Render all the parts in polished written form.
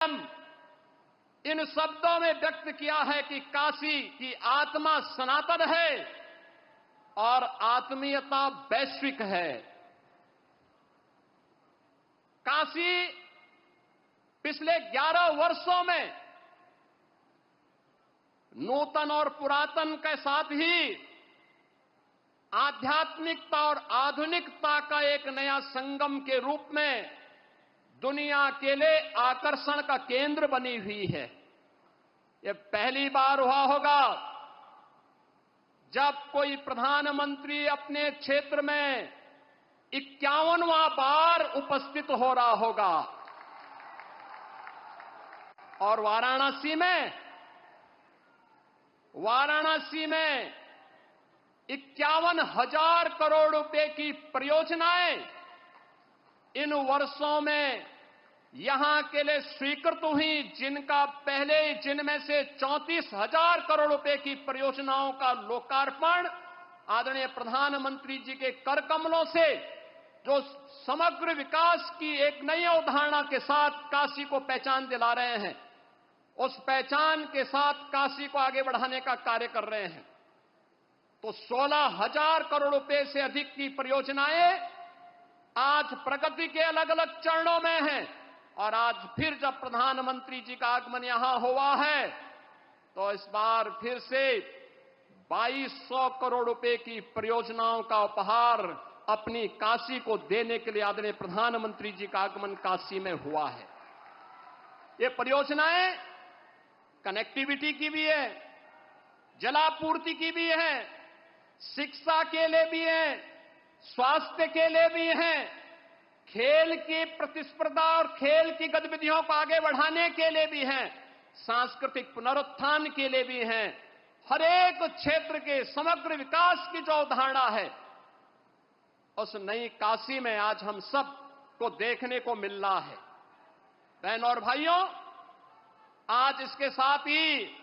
इन शब्दों में व्यक्त किया है कि काशी की आत्मा सनातन है और आत्मीयता वैश्विक है। काशी पिछले 11 वर्षों में नूतन और पुरातन के साथ ही आध्यात्मिकता और आधुनिकता का एक नया संगम के रूप में दुनिया के लिए आकर्षण का केंद्र बनी हुई है। यह पहली बार हुआ होगा जब कोई प्रधानमंत्री अपने क्षेत्र में 51वां बार उपस्थित हो रहा होगा। और वाराणसी में 51,000 करोड़ रुपए की परियोजनाएं इन वर्षों में यहां के लिए स्वीकृत हुई, जिनका पहले जिनमें से 34,000 करोड़ रुपए की परियोजनाओं का लोकार्पण आदरणीय प्रधानमंत्री जी के कर कमलों से जो समग्र विकास की एक नई अवधारणा के साथ काशी को पहचान दिला रहे हैं, उस पहचान के साथ काशी को आगे बढ़ाने का कार्य कर रहे हैं। तो 16,000 करोड़ रुपए से अधिक की परियोजनाएं आज प्रगति के अलग अलग चरणों में हैं। और आज फिर जब प्रधानमंत्री जी का आगमन यहां हुआ है तो इस बार फिर से 2200 करोड़ रुपए की परियोजनाओं का उपहार अपनी काशी को देने के लिए आदरणीय प्रधानमंत्री जी का आगमन काशी में हुआ है। ये परियोजनाएं कनेक्टिविटी की भी है, जलापूर्ति की भी है, शिक्षा के लिए भी है, स्वास्थ्य के लिए भी है, खेल की प्रतिस्पर्धा और खेल की गतिविधियों को आगे बढ़ाने के लिए भी है, सांस्कृतिक पुनरुत्थान के लिए भी है। हर एक क्षेत्र के समग्र विकास की जो अवधारणा है उस नई काशी में आज हम सब को देखने को मिल रहा है। बहनों और भाइयों, आज इसके साथ ही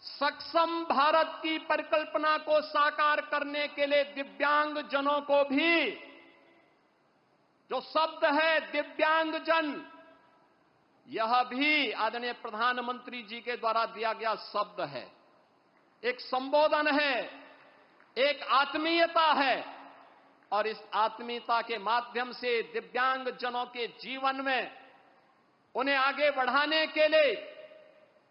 सक्षम भारत की परिकल्पना को साकार करने के लिए दिव्यांगजनों को भी, जो शब्द है दिव्यांगजन, यह भी आदरणीय प्रधानमंत्री जी के द्वारा दिया गया शब्द है, एक संबोधन है, एक आत्मीयता है। और इस आत्मीयता के माध्यम से दिव्यांगजनों के जीवन में उन्हें आगे बढ़ाने के लिए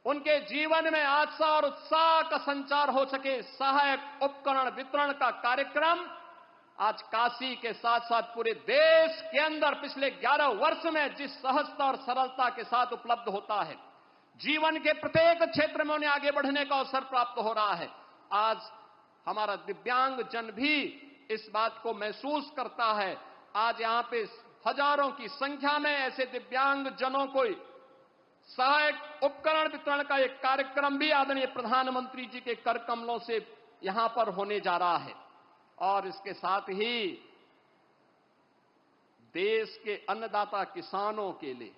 उनके जीवन में आशा और उत्साह का संचार हो सके, सहायक उपकरण वितरण का कार्यक्रम आज काशी के साथ साथ पूरे देश के अंदर पिछले 11 वर्ष में जिस सहजता और सरलता के साथ उपलब्ध होता है, जीवन के प्रत्येक क्षेत्र में उन्हें आगे बढ़ने का अवसर प्राप्त हो रहा है। आज हमारा दिव्यांगजन भी इस बात को महसूस करता है। आज यहां पे हजारों की संख्या में ऐसे दिव्यांगजनों को सहायक उपकरण वितरण का एक कार्यक्रम भी आदरणीय प्रधानमंत्री जी के कर कमलों से यहां पर होने जा रहा है। और इसके साथ ही देश के अन्नदाता किसानों के लिए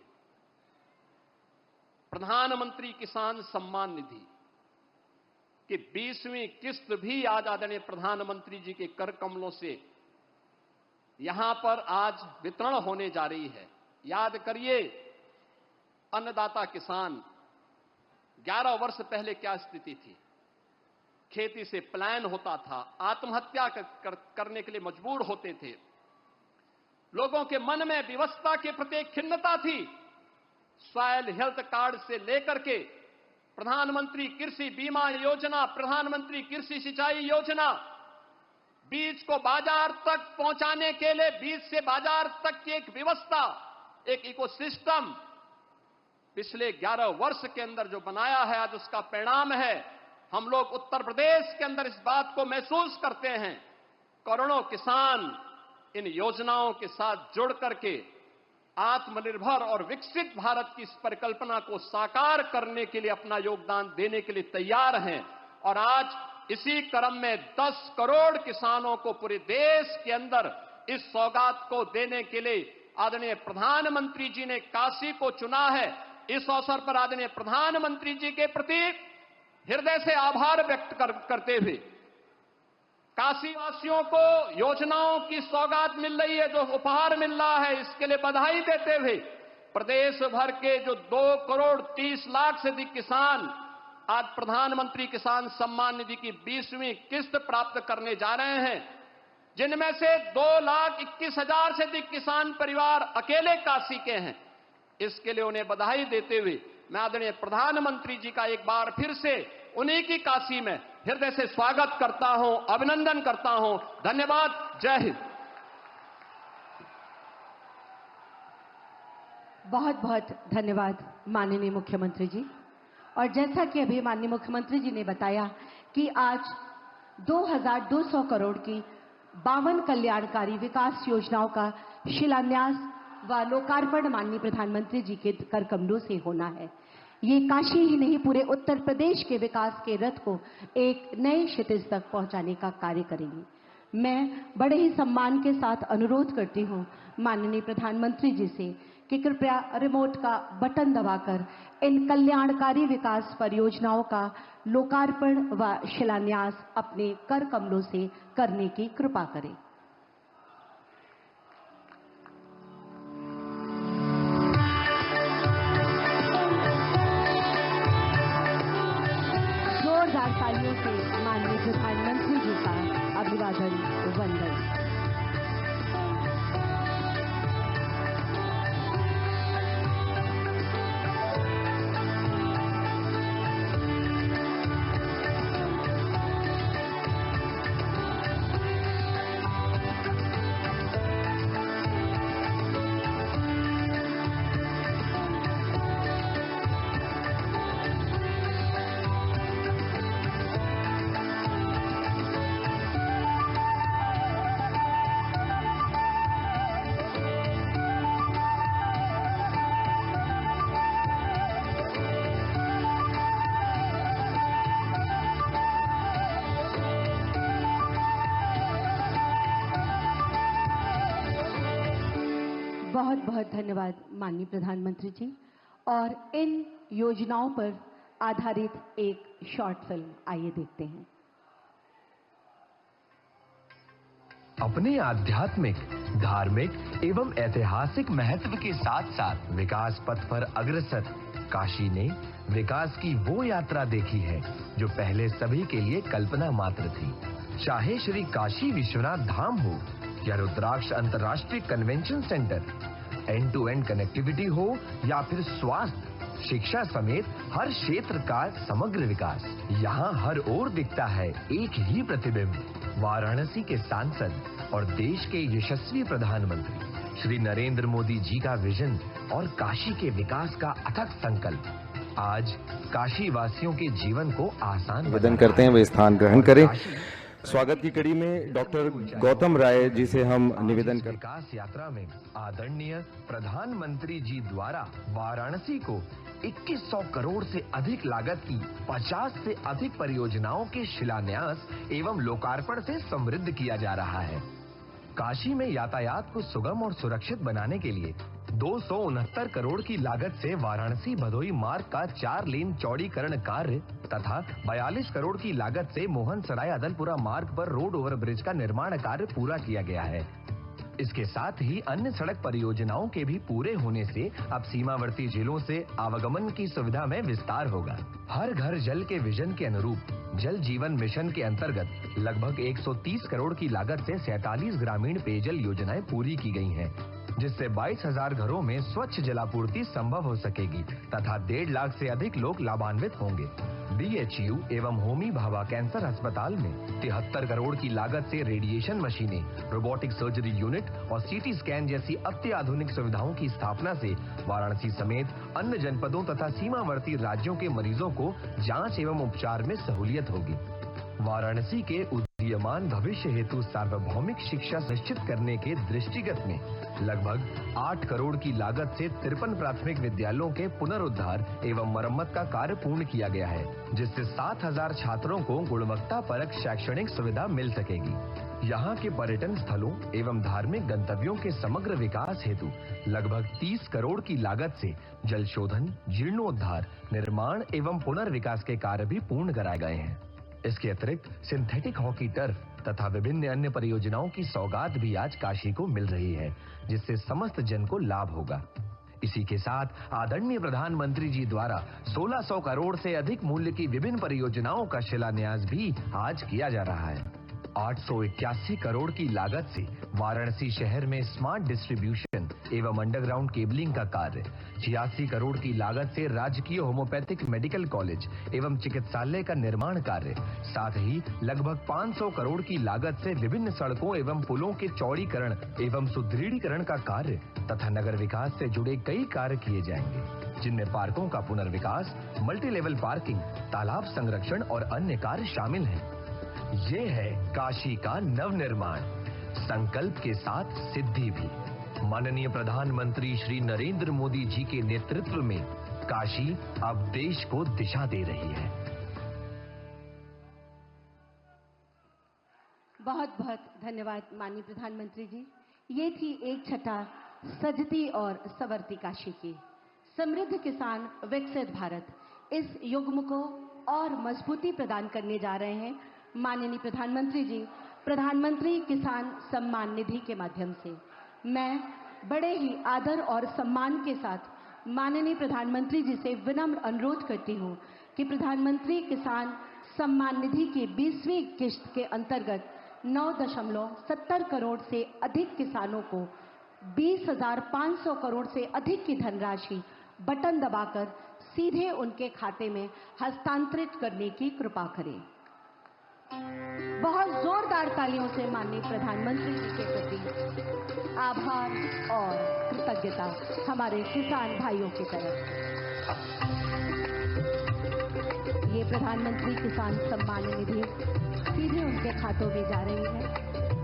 प्रधानमंत्री किसान सम्मान निधि की 20वीं किस्त भी आज आदरणीय प्रधानमंत्री जी के कर कमलों से यहां पर आज वितरण होने जा रही है। याद करिए, अन्नदाता किसान 11 वर्ष पहले क्या स्थिति थी। खेती से पलायन होता था, आत्महत्या करने के लिए मजबूर होते थे, लोगों के मन में विवशता के प्रति खिन्नता थी। सॉइल हेल्थ कार्ड से लेकर के प्रधानमंत्री कृषि बीमा योजना, प्रधानमंत्री कृषि सिंचाई योजना, बीज को बाजार तक पहुंचाने के लिए बीज से बाजार तक की एक व्यवस्था, एक इकोसिस्टम पिछले 11 वर्ष के अंदर जो बनाया है, आज उसका परिणाम है। हम लोग उत्तर प्रदेश के अंदर इस बात को महसूस करते हैं। करोड़ों किसान इन योजनाओं के साथ जुड़ करके आत्मनिर्भर और विकसित भारत की इस परिकल्पना को साकार करने के लिए अपना योगदान देने के लिए तैयार हैं। और आज इसी क्रम में 10 करोड़ किसानों को पूरे देश के अंदर इस सौगात को देने के लिए आदरणीय प्रधानमंत्री जी ने काशी को चुना है। इस अवसर पर आदरणीय प्रधानमंत्री जी के प्रति हृदय से आभार व्यक्त करते हुए काशी वासियों को योजनाओं की सौगात मिल रही है, जो उपहार मिल रहा है, इसके लिए बधाई देते हुए प्रदेश भर के जो 2 करोड़ 30 लाख से अधिक किसान आज प्रधानमंत्री किसान सम्मान निधि की 20वीं किस्त प्राप्त करने जा रहे हैं, जिनमें से 2,21,000 से अधिक किसान परिवार अकेले काशी के हैं। इसके लिए उन्हें बधाई देते हुए मैं आदरणीय प्रधानमंत्री जी का एक बार फिर से उन्हीं की काशी में हृदय से स्वागत करता हूं, अभिनंदन करता हूं। धन्यवाद। जय हिंद। बहुत बहुत धन्यवाद माननीय मुख्यमंत्री जी। और जैसा कि अभी माननीय मुख्यमंत्री जी ने बताया कि आज 2200 करोड़ की 52 कल्याणकारी विकास योजनाओं का शिलान्यास व लोकार्पण माननीय प्रधानमंत्री जी के कर कमलों से होना है। ये काशी ही नहीं, पूरे उत्तर प्रदेश के विकास के रथ को एक नए क्षितिज तक पहुंचाने का कार्य करेंगी। मैं बड़े ही सम्मान के साथ अनुरोध करती हूं माननीय प्रधानमंत्री जी से कि कृपया रिमोट का बटन दबाकर इन कल्याणकारी विकास परियोजनाओं का लोकार्पण व शिलान्यास अपने कर कमलों से करने की कृपा करें। जोरदार तालियों से माननीय प्रधानमंत्री जी का अभिवादन वंदन। बहुत बहुत धन्यवाद माननीय प्रधानमंत्री जी। और इन योजनाओं पर आधारित एक शॉर्ट फिल्म आइए देखते हैं। अपने आध्यात्मिक, धार्मिक एवं ऐतिहासिक महत्व के साथ साथ विकास पथ पर अग्रसर काशी ने विकास की वो यात्रा देखी है जो पहले सभी के लिए कल्पना मात्र थी। चाहे श्री काशी विश्वनाथ धाम हो या रुद्राक्ष अंतर्राष्ट्रीय convention centre, end to end connectivity हो या फिर स्वास्थ्य, शिक्षा समेत हर क्षेत्र का समग्र विकास, यहाँ हर ओर दिखता है एक ही प्रतिबिंब। वाराणसी के सांसद और देश के यशस्वी प्रधानमंत्री श्री नरेंद्र मोदी जी का विजन और काशी के विकास का अथक संकल्प आज काशी वासियों के जीवन को आसान निवेदन करते हैं वे स्थान ग्रहण करें। स्वागत की कड़ी में डॉक्टर गौतम राय जी से हम निवेदन करते हैं। विकास यात्रा में आदरणीय प्रधानमंत्री जी द्वारा वाराणसी को 2100 करोड़ से अधिक लागत की 50 से अधिक परियोजनाओं के शिलान्यास एवं लोकार्पण से समृद्ध किया जा रहा है। काशी में यातायात को सुगम और सुरक्षित बनाने के लिए 269 करोड़ की लागत से वाराणसी भदोई मार्ग का 4 लेन चौड़ीकरण कार्य तथा 42 करोड़ की लागत से मोहन सराय अदलपुरा मार्ग पर रोड ओवरब्रिज का निर्माण कार्य पूरा किया गया है। इसके साथ ही अन्य सड़क परियोजनाओं के भी पूरे होने से अब सीमावर्ती जिलों से आवागमन की सुविधा में विस्तार होगा। हर घर जल के विजन के अनुरूप जल जीवन मिशन के अंतर्गत लगभग 130 करोड़ की लागत से 47 ग्रामीण पेयजल योजनाएं पूरी की गई हैं, जिससे 22,000 घरों में स्वच्छ जलापूर्ति संभव हो सकेगी तथा 1.5 लाख से अधिक लोग लाभान्वित होंगे। BHU एवं होमी भाभा कैंसर अस्पताल में 73 करोड़ की लागत से रेडिएशन मशीनें, रोबोटिक सर्जरी यूनिट और CT स्कैन जैसी अत्याधुनिक सुविधाओं की स्थापना से वाराणसी समेत अन्य जनपदों तथा सीमावर्ती राज्यों के मरीजों को जांच एवं उपचार में सहूलियत होगी। वाराणसी के उदीयमान भविष्य हेतु सार्वभौमिक शिक्षा निश्चित करने के दृष्टिगत में लगभग 8 करोड़ की लागत से 53 प्राथमिक विद्यालयों के पुनरुद्धार एवं मरम्मत का कार्य पूर्ण किया गया है, जिससे 7,000 छात्रों को गुणवत्ता परक शैक्षणिक सुविधा मिल सकेगी। यहाँ के पर्यटन स्थलों एवं धार्मिक गंतव्यों के समग्र विकास हेतु लगभग 30 करोड़ की लागत से जल शोधन, जीर्णोद्धार, निर्माण एवं पुनर्विकास के कार्य भी पूर्ण कराए गए हैं। इसके अतिरिक्त सिंथेटिक हॉकी टर्फ तथा विभिन्न अन्य परियोजनाओं की सौगात भी आज काशी को मिल रही है, जिससे समस्त जन को लाभ होगा। इसी के साथ आदरणीय प्रधानमंत्री जी द्वारा 1600 करोड़ से अधिक मूल्य की विभिन्न परियोजनाओं का शिलान्यास भी आज किया जा रहा है। 881 करोड़ की लागत से वाराणसी शहर में स्मार्ट डिस्ट्रीब्यूशन एवं अंडरग्राउंड केबलिंग का कार्य, 86 करोड़ की लागत से राजकीय होम्योपैथिक मेडिकल कॉलेज एवं चिकित्सालय का निर्माण कार्य, साथ ही लगभग 500 करोड़ की लागत से विभिन्न सड़कों एवं पुलों के चौड़ीकरण एवं सुदृढ़ीकरण का कार्य तथा नगर विकास से जुड़े कई कार्य किए जाएंगे, जिनमें पार्कों का पुनर्विकास, मल्टी लेवल पार्किंग, तालाब संरक्षण और अन्य कार्य शामिल हैं। ये है काशी का नवनिर्माण, संकल्प के साथ सिद्धि भी। माननीय प्रधानमंत्री श्री नरेंद्र मोदी जी के नेतृत्व में काशी अब देश को दिशा दे रही है। बहुत बहुत धन्यवाद माननीय प्रधानमंत्री जी। ये थी एक छटा सजती और संवरती काशी की। समृद्ध किसान विकसित भारत, इस युग्म को और मजबूती प्रदान करने जा रहे हैं माननीय प्रधानमंत्री जी प्रधानमंत्री किसान सम्मान निधि के माध्यम से। मैं बड़े ही आदर और सम्मान के साथ माननीय प्रधानमंत्री जी से विनम्र अनुरोध करती हूं कि प्रधानमंत्री किसान सम्मान निधि की 20वीं किश्त के अंतर्गत 9.70 करोड़ से अधिक किसानों को 20,500 करोड़ से अधिक की धनराशि बटन दबाकर सीधे उनके खाते में हस्तांतरित करने की कृपा करें। बहुत जोरदार तालियों से माननीय प्रधानमंत्री जी के प्रति आभार और कृतज्ञता हमारे किसान भाइयों की तरफ। ये प्रधानमंत्री किसान सम्मान निधि सीधे उनके खातों में जा रही है,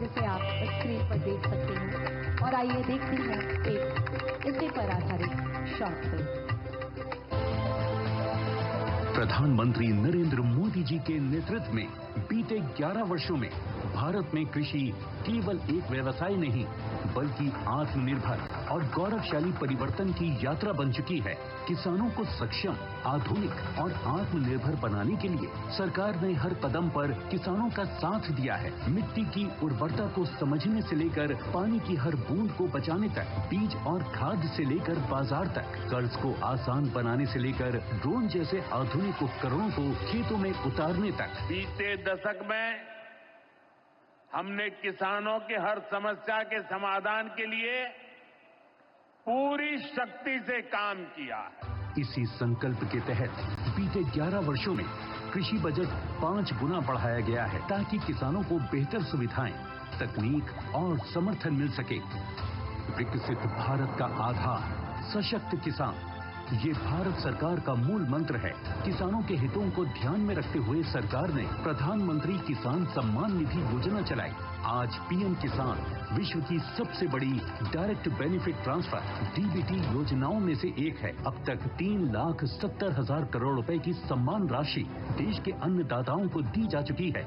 जिसे आप स्क्रीन पर देख सकते हैं। और आइए देखते हैं एक इसी पर आधारित शॉर्ट फिल्म। प्रधानमंत्री नरेंद्र मोदी जी के नेतृत्व में बीते 11 वर्षों में भारत में कृषि केवल एक व्यवसाय नहीं बल्कि आत्मनिर्भर और गौरवशाली परिवर्तन की यात्रा बन चुकी है। किसानों को सक्षम, आधुनिक और आत्मनिर्भर बनाने के लिए सरकार ने हर कदम पर किसानों का साथ दिया है। मिट्टी की उर्वरता को समझने से लेकर पानी की हर बूंद को बचाने तक, बीज और खाद से लेकर बाजार तक, कर्ज को आसान बनाने से लेकर ड्रोन जैसे आधुनिक उपकरणों को खेतों में उतारने तक। बीते दशक में हमने किसानों की हर समस्या के समाधान के लिए पूरी शक्ति से काम किया है। इसी संकल्प के तहत बीते 11 वर्षों में कृषि बजट 5 गुना बढ़ाया गया है ताकि किसानों को बेहतर सुविधाएं, तकनीक और समर्थन मिल सके। विकसित भारत का आधार सशक्त किसान, ये भारत सरकार का मूल मंत्र है। किसानों के हितों को ध्यान में रखते हुए सरकार ने प्रधानमंत्री किसान सम्मान निधि योजना चलाई। आज पीएम किसान विश्व की सबसे बड़ी डायरेक्ट बेनिफिट ट्रांसफर डीबीटी योजनाओं में से एक है। अब तक 3,70,000 करोड़ रुपए की सम्मान राशि देश के अन्नदाताओं को दी जा चुकी है।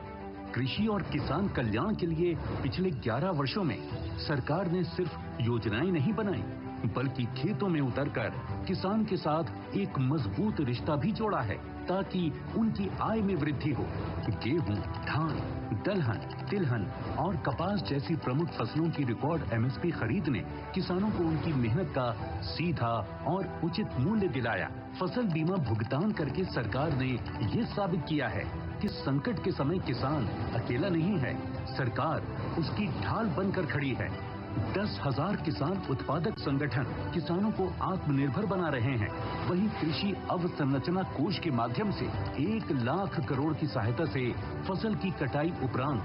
कृषि और किसान कल्याण के लिए पिछले 11 वर्षों में सरकार ने सिर्फ योजनाएं नहीं बनाई बल्कि खेतों में उतरकर किसान के साथ एक मजबूत रिश्ता भी जोड़ा है ताकि उनकी आय में वृद्धि हो। गेहूं, धान, दलहन, तिलहन और कपास जैसी प्रमुख फसलों की रिकॉर्ड एमएसपी खरीद ने किसानों को उनकी मेहनत का सीधा और उचित मूल्य दिलाया। फसल बीमा भुगतान करके सरकार ने ये साबित किया है कि संकट के समय किसान अकेला नहीं है, सरकार उसकी ढाल बनकर खड़ी है। 10,000 किसान उत्पादक संगठन किसानों को आत्मनिर्भर बना रहे हैं। वहीं कृषि अवसंरचना कोष के माध्यम से 1 लाख करोड़ की सहायता से फसल की कटाई उपरांत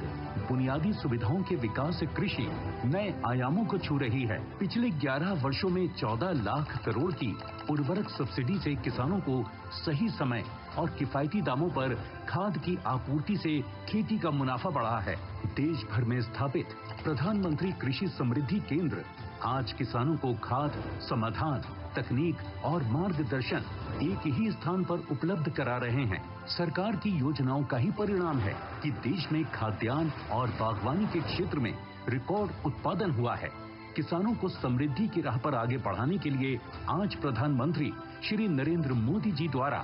बुनियादी सुविधाओं के विकास से कृषि नए आयामों को छू रही है। पिछले 11 वर्षों में 14 लाख करोड़ की उर्वरक सब्सिडी से किसानों को सही समय और किफायती दामों पर खाद की आपूर्ति से खेती का मुनाफा बढ़ा है। देश भर में स्थापित प्रधानमंत्री कृषि समृद्धि केंद्र आज किसानों को खाद, समाधान, तकनीक और मार्गदर्शन एक ही स्थान पर उपलब्ध करा रहे हैं। सरकार की योजनाओं का ही परिणाम है कि देश में खाद्यान्न और बागवानी के क्षेत्र में रिकॉर्ड उत्पादन हुआ है। किसानों को समृद्धि की राह पर आगे बढ़ाने के लिए आज प्रधानमंत्री श्री नरेंद्र मोदी जी द्वारा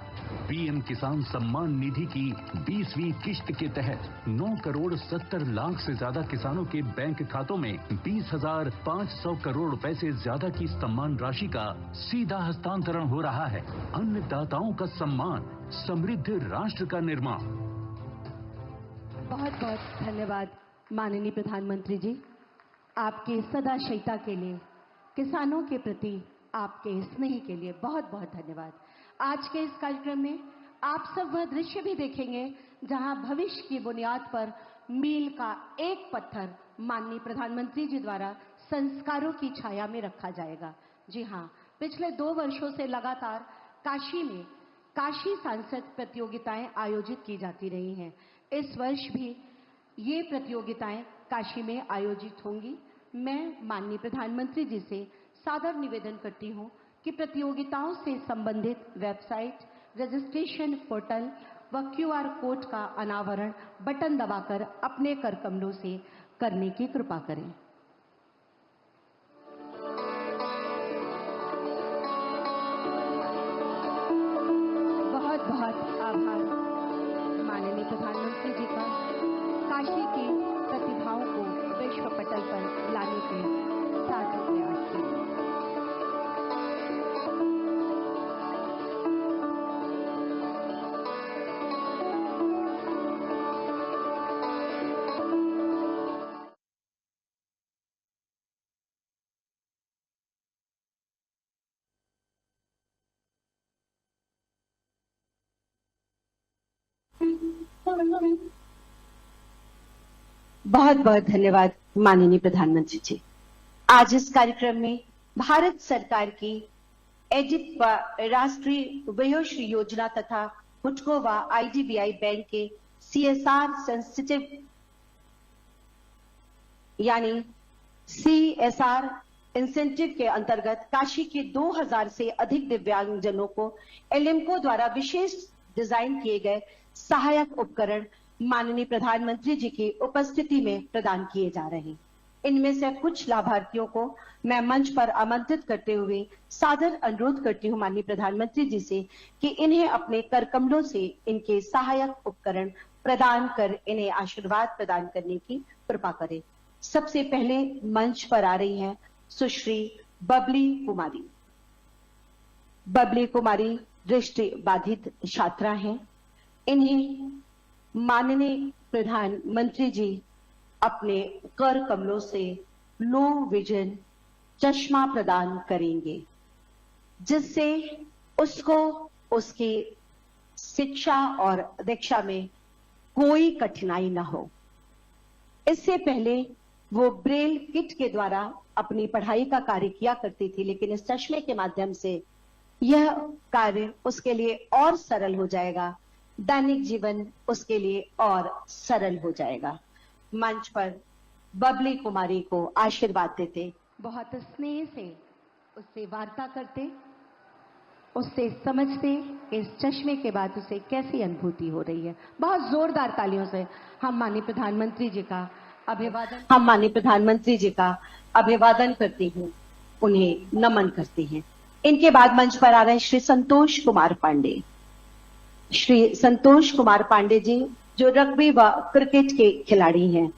पीएम किसान सम्मान निधि की 20वीं किश्त के तहत 9 करोड़ 70 लाख से ज्यादा किसानों के बैंक खातों में 20,500 करोड़ रुपए से ज्यादा की सम्मान राशि का सीधा हस्तांतरण हो रहा है। अन्नदाताओं का सम्मान, समृद्ध राष्ट्र का निर्माण। बहुत बहुत धन्यवाद माननीय प्रधानमंत्री जी, आपके सदाशयता के लिए, किसानों के प्रति आपके स्नेह के लिए बहुत बहुत धन्यवाद। आज के इस कार्यक्रम में आप सब वह दृश्य भी देखेंगे जहां भविष्य की बुनियाद पर मील का एक पत्थर माननीय प्रधानमंत्री जी द्वारा संस्कारों की छाया में रखा जाएगा। जी हां, पिछले 2 वर्षों से लगातार काशी में काशी सांसद प्रतियोगिताएं आयोजित की जाती रही हैं। इस वर्ष भी ये प्रतियोगिताएं काशी में आयोजित होंगी। मैं माननीय प्रधानमंत्री जी से सादर निवेदन करती हूं कि प्रतियोगिताओं से संबंधित वेबसाइट, रजिस्ट्रेशन पोर्टल व QR कोड का अनावरण बटन दबाकर अपने कर कमलों से करने की कृपा करें। बहुत बहुत आभार माननीय प्रधानमंत्री जी का, काशी की प्रतिभाओं को विश्व पटल पर लाने के सार्थक प्रयास के लिए। बहुत बहुत धन्यवाद माननीय प्रधानमंत्री जी। आज इस कार्यक्रम में भारत सरकार की एडिट व राष्ट्रीय वयोश्री योजना तथा हुडको व IDBI बैंक के CSR सेंसिटिव यानी CSR इंसेंटिव के अंतर्गत काशी के 2000 से अधिक दिव्यांगजनों को एलिम्को द्वारा विशेष डिजाइन किए गए सहायक उपकरण माननीय प्रधानमंत्री जी की उपस्थिति में प्रदान किए जा रहे हैं। इनमें से कुछ लाभार्थियों को मैं मंच पर आमंत्रित करते हुए सादर अनुरोध करती हूं माननीय प्रधानमंत्री जी से कि इन्हें अपने कर कमलों से इनके सहायक उपकरण प्रदान कर इन्हें आशीर्वाद प्रदान करने की कृपा करें। सबसे पहले मंच पर आ रही हैं सुश्री बबली कुमारी। बबली कुमारी दृष्टि बाधित छात्रा हैं। इन्हें माननीय प्रधानमंत्री जी अपने कर कमलों से लो विजन चश्मा प्रदान करेंगे, जिससे उसको उसकी शिक्षा और दीक्षा में कोई कठिनाई न हो। इससे पहले वो ब्रेल किट के द्वारा अपनी पढ़ाई का कार्य किया करती थी, लेकिन इस चश्मे के माध्यम से यह कार्य उसके लिए और सरल हो जाएगा, दैनिक जीवन उसके लिए और सरल हो जाएगा। मंच पर बबली कुमारी को आशीर्वाद देते, बहुत स्नेह से उससे वार्ता करते, उससे समझते इस चश्मे के बाद उसे कैसी अनुभूति हो रही है। बहुत जोरदार तालियों से हम माननीय प्रधानमंत्री जी का अभिवादन करती हूँ, उन्हें नमन करती हैं। इनके बाद मंच पर आ रहे श्री संतोष कुमार पांडे। श्री संतोष कुमार पांडे जी जो रग्बी व क्रिकेट के खिलाड़ी हैं,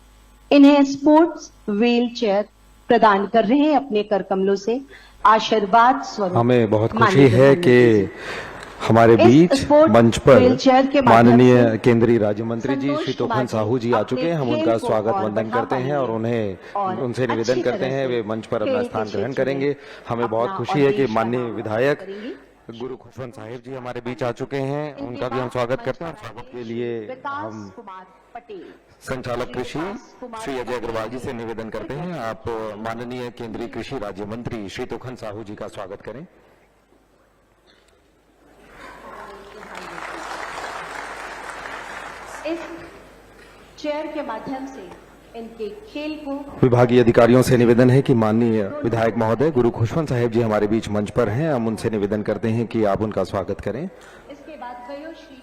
इन्हें स्पोर्ट्स व्हील चेयर प्रदान कर रहे हैं अपने कर कमलों से आशीर्वाद स्वरूप। हमें बहुत खुशी है कि हमारे बीच मंच पर माननीय केंद्रीय राज्य मंत्री जी श्री तोखन साहू जी आ चुके हैं। हम उनका स्वागत वंदन करते हैं और उनसे निवेदन करते हैं वे मंच पर अपना स्थान ग्रहण करेंगे। हमें बहुत खुशी है कि माननीय विधायक गुरु खुशवंत साहिब जी हमारे बीच आ चुके हैं, उनका भी हम स्वागत करते हैं। स्वागत के लिए हम संचालक कृषि श्री अजय अग्रवाल जी से निवेदन करते हैं, आप माननीय केंद्रीय कृषि राज्य मंत्री श्री तोखन साहू जी का स्वागत करें। इस चेयर के माध्यम से इनके खेल को विभागीय अधिकारियों से निवेदन है कि माननीय विधायक महोदय गुरु खुशवंत साहिब जी हमारे बीच मंच पर हैं, हम उनसे निवेदन करते हैं कि आप उनका स्वागत करें। इसके बाद वयोश्री,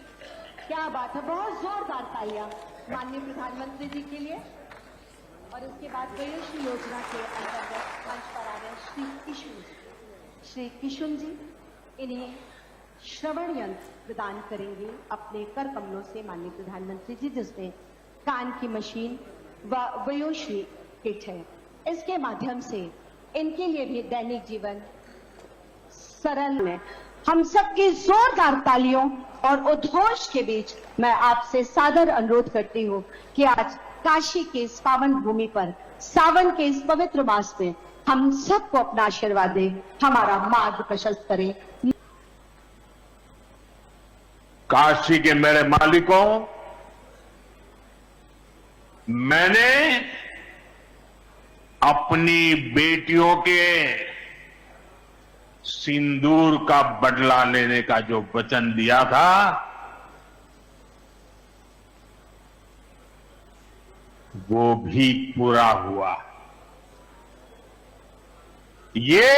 क्या बात है, बहुत जोरदार तालियां माननीय प्रधानमंत्री जी के लिए। और और उसके बाद वयोश्री योजना के अंतर्गत मंच पर आ रहे श्री किशुन जी। श्री किशुन जी इन्हें श्रवण यंत्र प्रदान करेंगे अपने कर कमलों से माननीय प्रधानमंत्री जी, जिसमें कान की मशीन व वयोश्री किट है। इसके माध्यम से इनके लिए भी दैनिक जीवन सरल में हम सबकी जोरदार तालियों और उद्घोष के बीच मैं आपसे सादर अनुरोध करती हूँ कि आज काशी के इस पावन भूमि पर सावन के इस पवित्र मास में हम सबको अपना आशीर्वाद दे, हमारा मार्ग प्रशस्त करे। काशी के मेरे मालिकों, मैंने अपनी बेटियों के सिंदूर का बदला लेने का जो वचन दिया था, वो भी पूरा हुआ। ये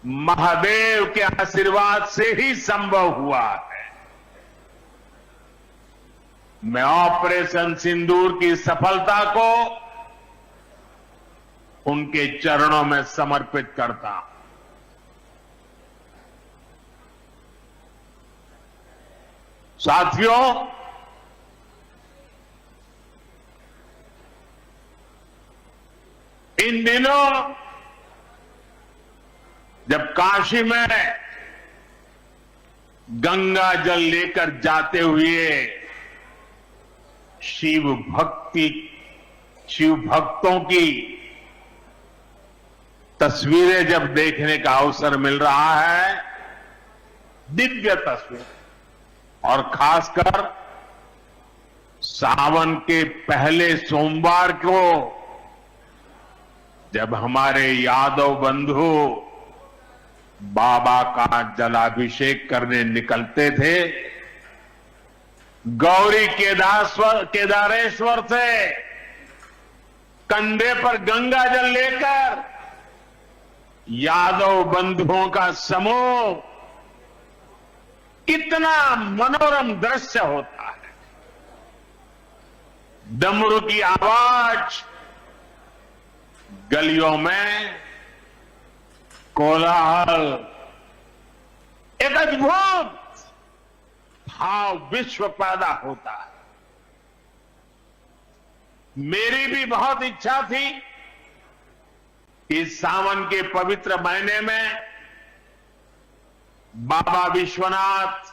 महादेव के आशीर्वाद से ही संभव हुआ है। मैं ऑपरेशन सिंदूर की सफलता को उनके चरणों में समर्पित करता हूं। साथियों, इन दिनों जब काशी में गंगा जल लेकर जाते हुए शिव भक्तों की तस्वीरें जब देखने का अवसर मिल रहा है, दिव्य तस्वीर, और खासकर सावन के पहले सोमवार को जब हमारे यादव बंधु बाबा का जलाभिषेक करने निकलते थे, गौरी केदारेश्वर से कंधे पर गंगा जल लेकर यादव बंधुओं का समूह, कितना मनोरम दृश्य होता है। डमरू की आवाज, गलियों में कोलाहल, एक अद्भुत भाव विश्व पैदा होता है। मेरी भी बहुत इच्छा थी कि सावन के पवित्र महीने में बाबा विश्वनाथ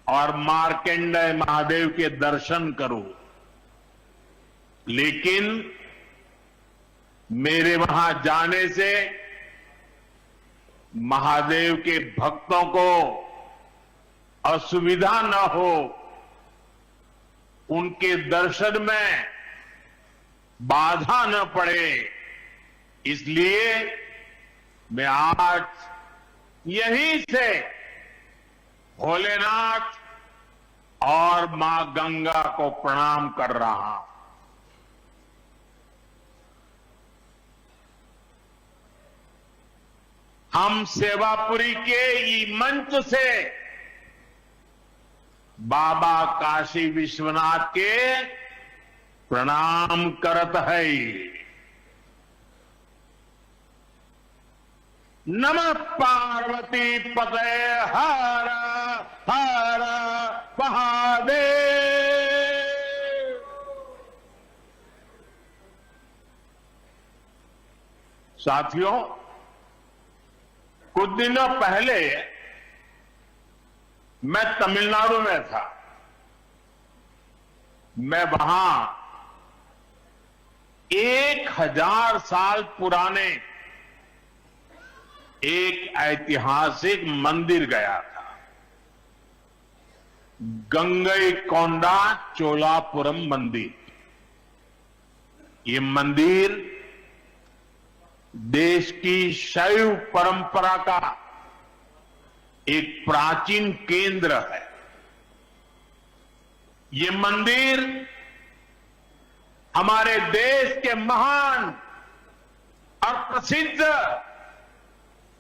और मार्कंडेय महादेव के दर्शन करूं, लेकिन मेरे वहां जाने से महादेव के भक्तों को असुविधा न हो, उनके दर्शन में बाधा न पड़े, इसलिए मैं आज यहीं से भोलेनाथ और मां गंगा को प्रणाम कर रहा हूं। हम सेवापुरी के ई मंच से बाबा काशी विश्वनाथ के प्रणाम करत है। नमः पार्वती पते हर हर महादेव। साथियों, कुछ दिनों पहले मैं तमिलनाडु में था। मैं वहां 1000 साल पुराने एक ऐतिहासिक मंदिर गया था, गंगईकोंडा चोलापुरम मंदिर। ये मंदिर देश की शैव परंपरा का एक प्राचीन केंद्र है। ये मंदिर हमारे देश के महान और प्रसिद्ध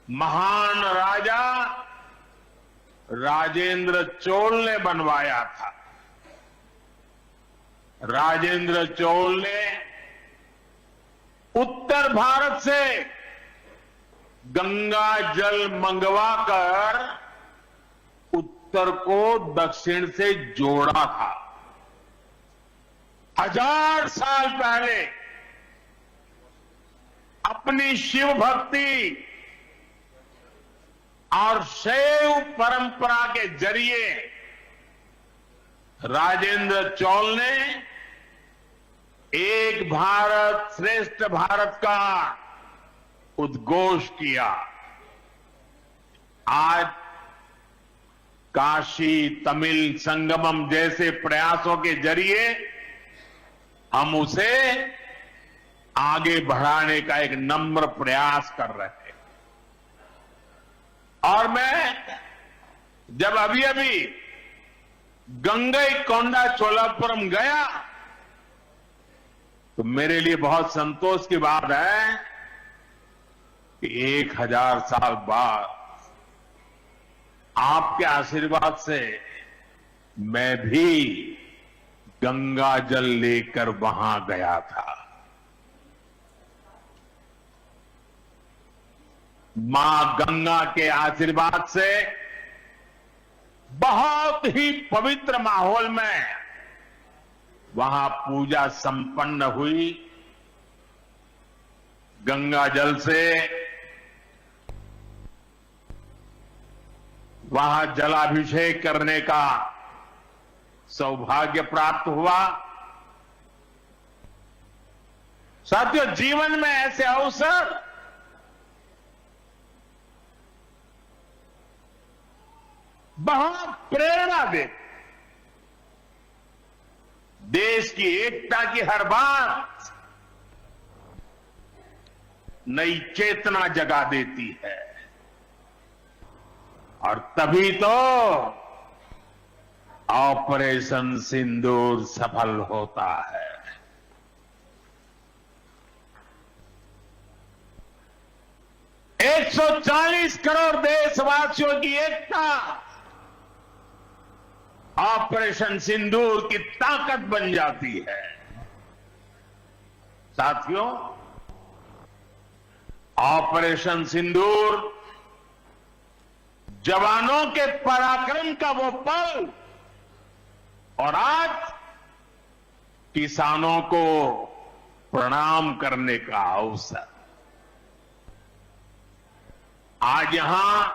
महान राजा राजेंद्र चोल ने बनवाया था। राजेंद्र चोल ने उत्तर भारत से गंगा जल मंगवाकर उत्तर को दक्षिण से जोड़ा था। 1000 साल पहले अपनी शिव भक्ति और शैव परंपरा के जरिए राजेंद्र चोल ने एक भारत श्रेष्ठ भारत का उद्घोष किया। आज काशी तमिल संगमम जैसे प्रयासों के जरिए हम उसे आगे बढ़ाने का एक नम्र प्रयास कर रहे हैं। और मैं जब अभी अभी गंगई कोंडा चोलापुरम गया तो मेरे लिए बहुत संतोष की बात है कि 1000 साल बाद आपके आशीर्वाद से मैं भी गंगा जल लेकर वहां गया था। मां गंगा के आशीर्वाद से बहुत ही पवित्र माहौल में वहां पूजा संपन्न हुई। गंगा जल से वहां जलाभिषेक करने का सौभाग्य प्राप्त हुआ। साथियों, जीवन में ऐसे अवसर बहुत प्रेरणा देते, देश की एकता की हर बात नई चेतना जगा देती है। और तभी तो ऑपरेशन सिंदूर सफल होता है। एक 140 करोड़ देशवासियों की एकता ऑपरेशन सिंदूर की ताकत बन जाती है। साथियों, ऑपरेशन सिंदूर जवानों के पराक्रम का वो पल और आज किसानों को प्रणाम करने का अवसर। आज यहां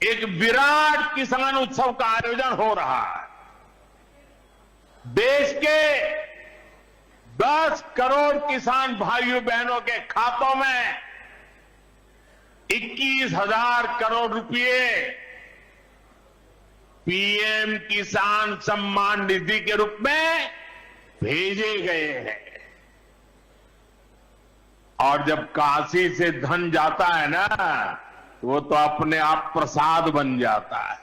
एक विराट किसान उत्सव का आयोजन हो रहा है। देश के 10 करोड़ किसान भाइयों बहनों के खातों में 21,000 करोड़ रुपए पीएम किसान सम्मान निधि के रूप में भेजे गए हैं। और जब काशी से धन जाता है ना, वो तो अपने आप प्रसाद बन जाता है।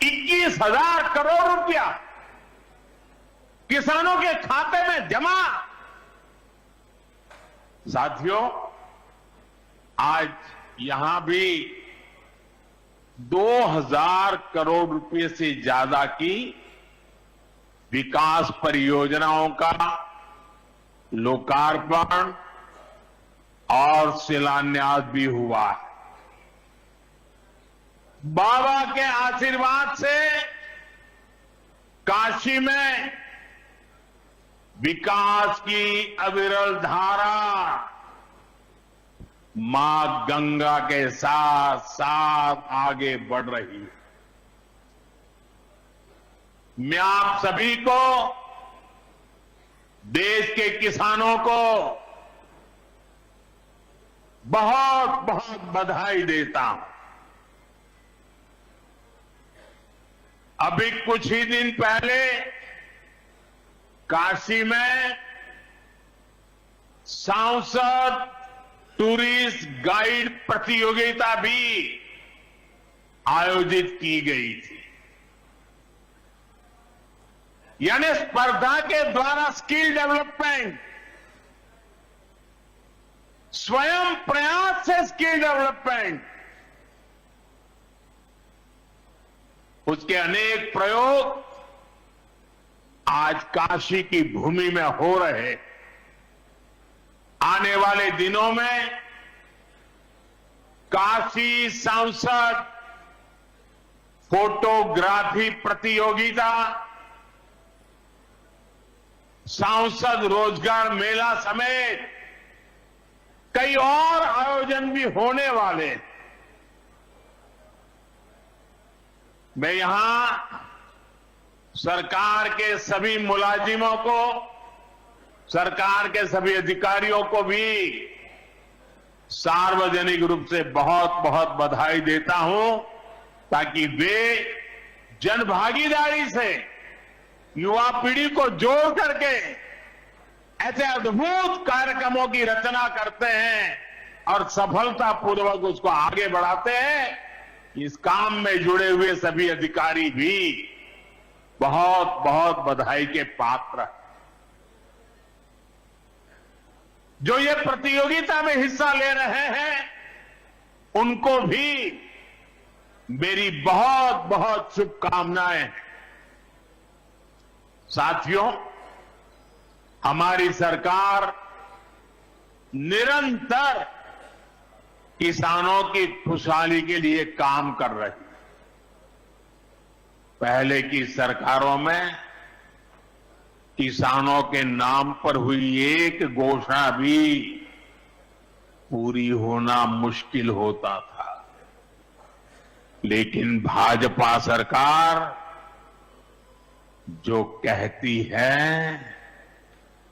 ₹21,000 करोड़ रुपया किसानों के खाते में जमा। साथियों, आज यहां भी 2000 करोड़ रुपए से ज्यादा की विकास परियोजनाओं का लोकार्पण और शिलान्यास भी हुआ है। बाबा के आशीर्वाद से काशी में विकास की अविरल धारा मां गंगा के साथ साथ आगे बढ़ रही है। मैं आप सभी को, देश के किसानों को बहुत बहुत बधाई देता हूं। अभी कुछ ही दिन पहले काशी में सांसद टूरिस्ट गाइड प्रतियोगिता भी आयोजित की गई थी। यानी स्पर्धा के द्वारा स्किल डेवलपमेंट, स्वयं प्रयास से स्किल डेवलपमेंट उसके अनेक प्रयोग आज काशी की भूमि में हो रहे हैं। आने वाले दिनों में काशी सांसद फोटोग्राफी प्रतियोगिता, सांसद रोजगार मेला समेत कई और आयोजन भी होने वाले हैं। मैं यहां सरकार के सभी मुलाजिमों को, सरकार के सभी अधिकारियों को भी सार्वजनिक रूप से बहुत बहुत बधाई देता हूं, ताकि वे जनभागीदारी से युवा पीढ़ी को जोड़ करके ऐसे अद्भुत कार्यक्रमों की रचना करते हैं और सफलतापूर्वक उसको आगे बढ़ाते हैं। इस काम में जुड़े हुए सभी अधिकारी भी बहुत बहुत बधाई के पात्र हैं। जो ये प्रतियोगिता में हिस्सा ले रहे हैं उनको भी मेरी बहुत बहुत शुभकामनाएं हैं। साथियों, हमारी सरकार निरंतर किसानों की खुशहाली के लिए काम कर रही है। पहले की सरकारों में किसानों के नाम पर हुई एक घोषणा भी पूरी होना मुश्किल होता था, लेकिन भाजपा सरकार जो कहती है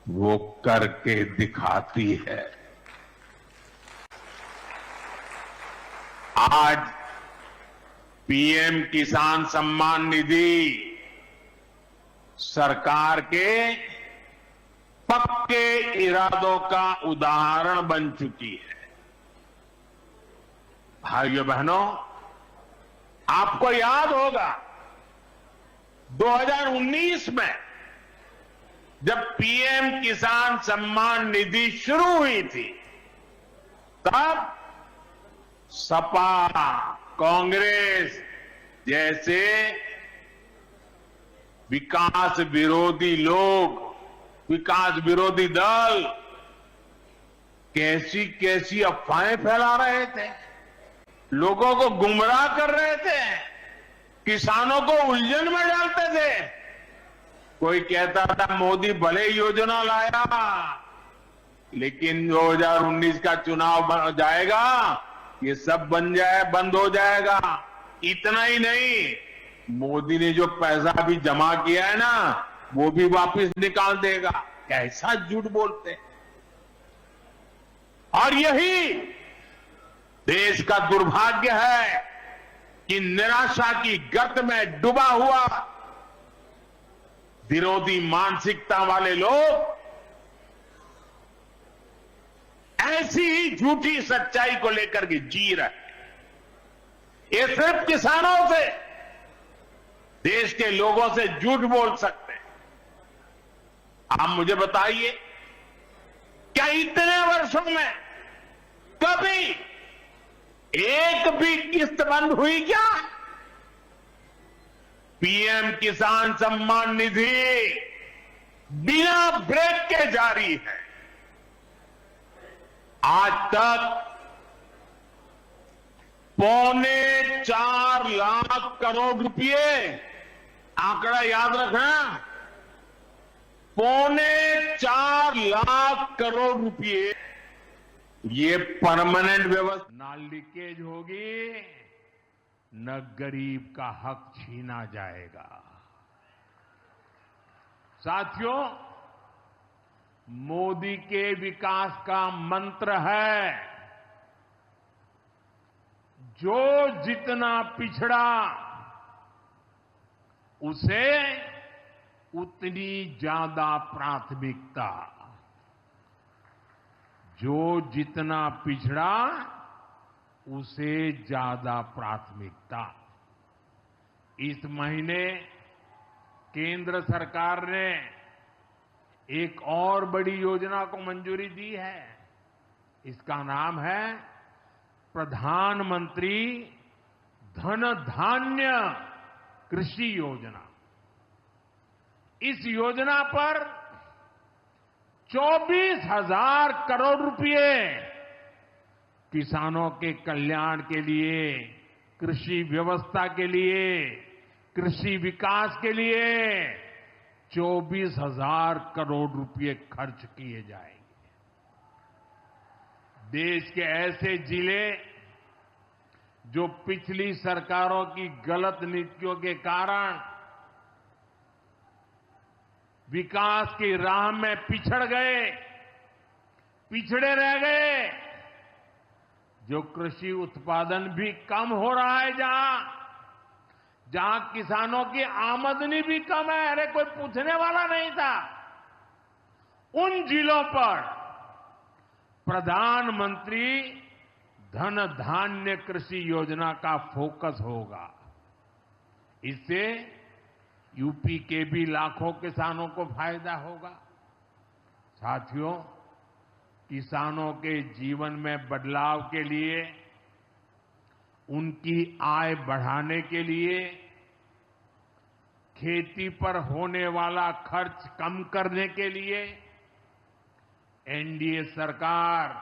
वो करके दिखाती है। आज पीएम किसान सम्मान निधि सरकार के पक्के इरादों का उदाहरण बन चुकी है। भाइयों बहनों, आपको याद होगा 2019 में जब पीएम किसान सम्मान निधि शुरू हुई थी, तब सपा, कांग्रेस जैसे विकास विरोधी लोग, विकास विरोधी दल कैसी कैसी अफवाहें फैला रहे थे, लोगों को गुमराह कर रहे थे, किसानों को उलझन में डालते थे। कोई कहता था मोदी भले योजना लाया, लेकिन 2019 का चुनाव जाएगा ये सब बंद हो जाएगा। इतना ही नहीं, मोदी ने जो पैसा भी जमा किया है ना, वो भी वापस निकाल देगा। कैसा झूठ बोलते हैं। और यही देश का दुर्भाग्य है कि निराशा की गर्त में डूबा हुआ विरोधी मानसिकता वाले लोग ऐसी ही झूठी सच्चाई को लेकर के जी रहे हैं। ये सिर्फ किसानों से, देश के लोगों से झूठ बोल सकते हैं। आप मुझे बताइए, क्या इतने वर्षों में कभी एक भी किस्त बंद हुई क्या? पीएम किसान सम्मान निधि बिना ब्रेक के जारी है। आज तक 4.25 लाख करोड़ रुपए, आंकड़ा याद रखना, 4.25 लाख करोड़ रुपए ये परमानेंट व्यवस्था। ना लीकेज होगी, न गरीब का हक छीना जाएगा। साथियों, मोदी के विकास का मंत्र है, जो जितना पिछड़ा उसे उतनी ज्यादा प्राथमिकता। जो जितना पिछड़ा उसे ज्यादा प्राथमिकता। इस महीने केंद्र सरकार ने एक और बड़ी योजना को मंजूरी दी है। इसका नाम है प्रधानमंत्री धन धान्य कृषि योजना। इस योजना पर 24,000 करोड़ रुपए किसानों के कल्याण के लिए, कृषि व्यवस्था के लिए, कृषि विकास के लिए 24,000 करोड़ रुपए खर्च किए जाएंगे। देश के ऐसे जिले जो पिछली सरकारों की गलत नीतियों के कारण विकास की राह में पिछड़ गए, पिछड़े रह गए, जो कृषि उत्पादन भी कम हो रहा है, जहां किसानों की आमदनी भी कम है, अरे कोई पूछने वाला नहीं था, उन जिलों पर प्रधानमंत्री धन धान्य कृषि योजना का फोकस होगा। इससे यूपी के भी लाखों किसानों को फायदा होगा। साथियों, किसानों के जीवन में बदलाव के लिए, उनकी आय बढ़ाने के लिए, खेती पर होने वाला खर्च कम करने के लिए एनडीए सरकार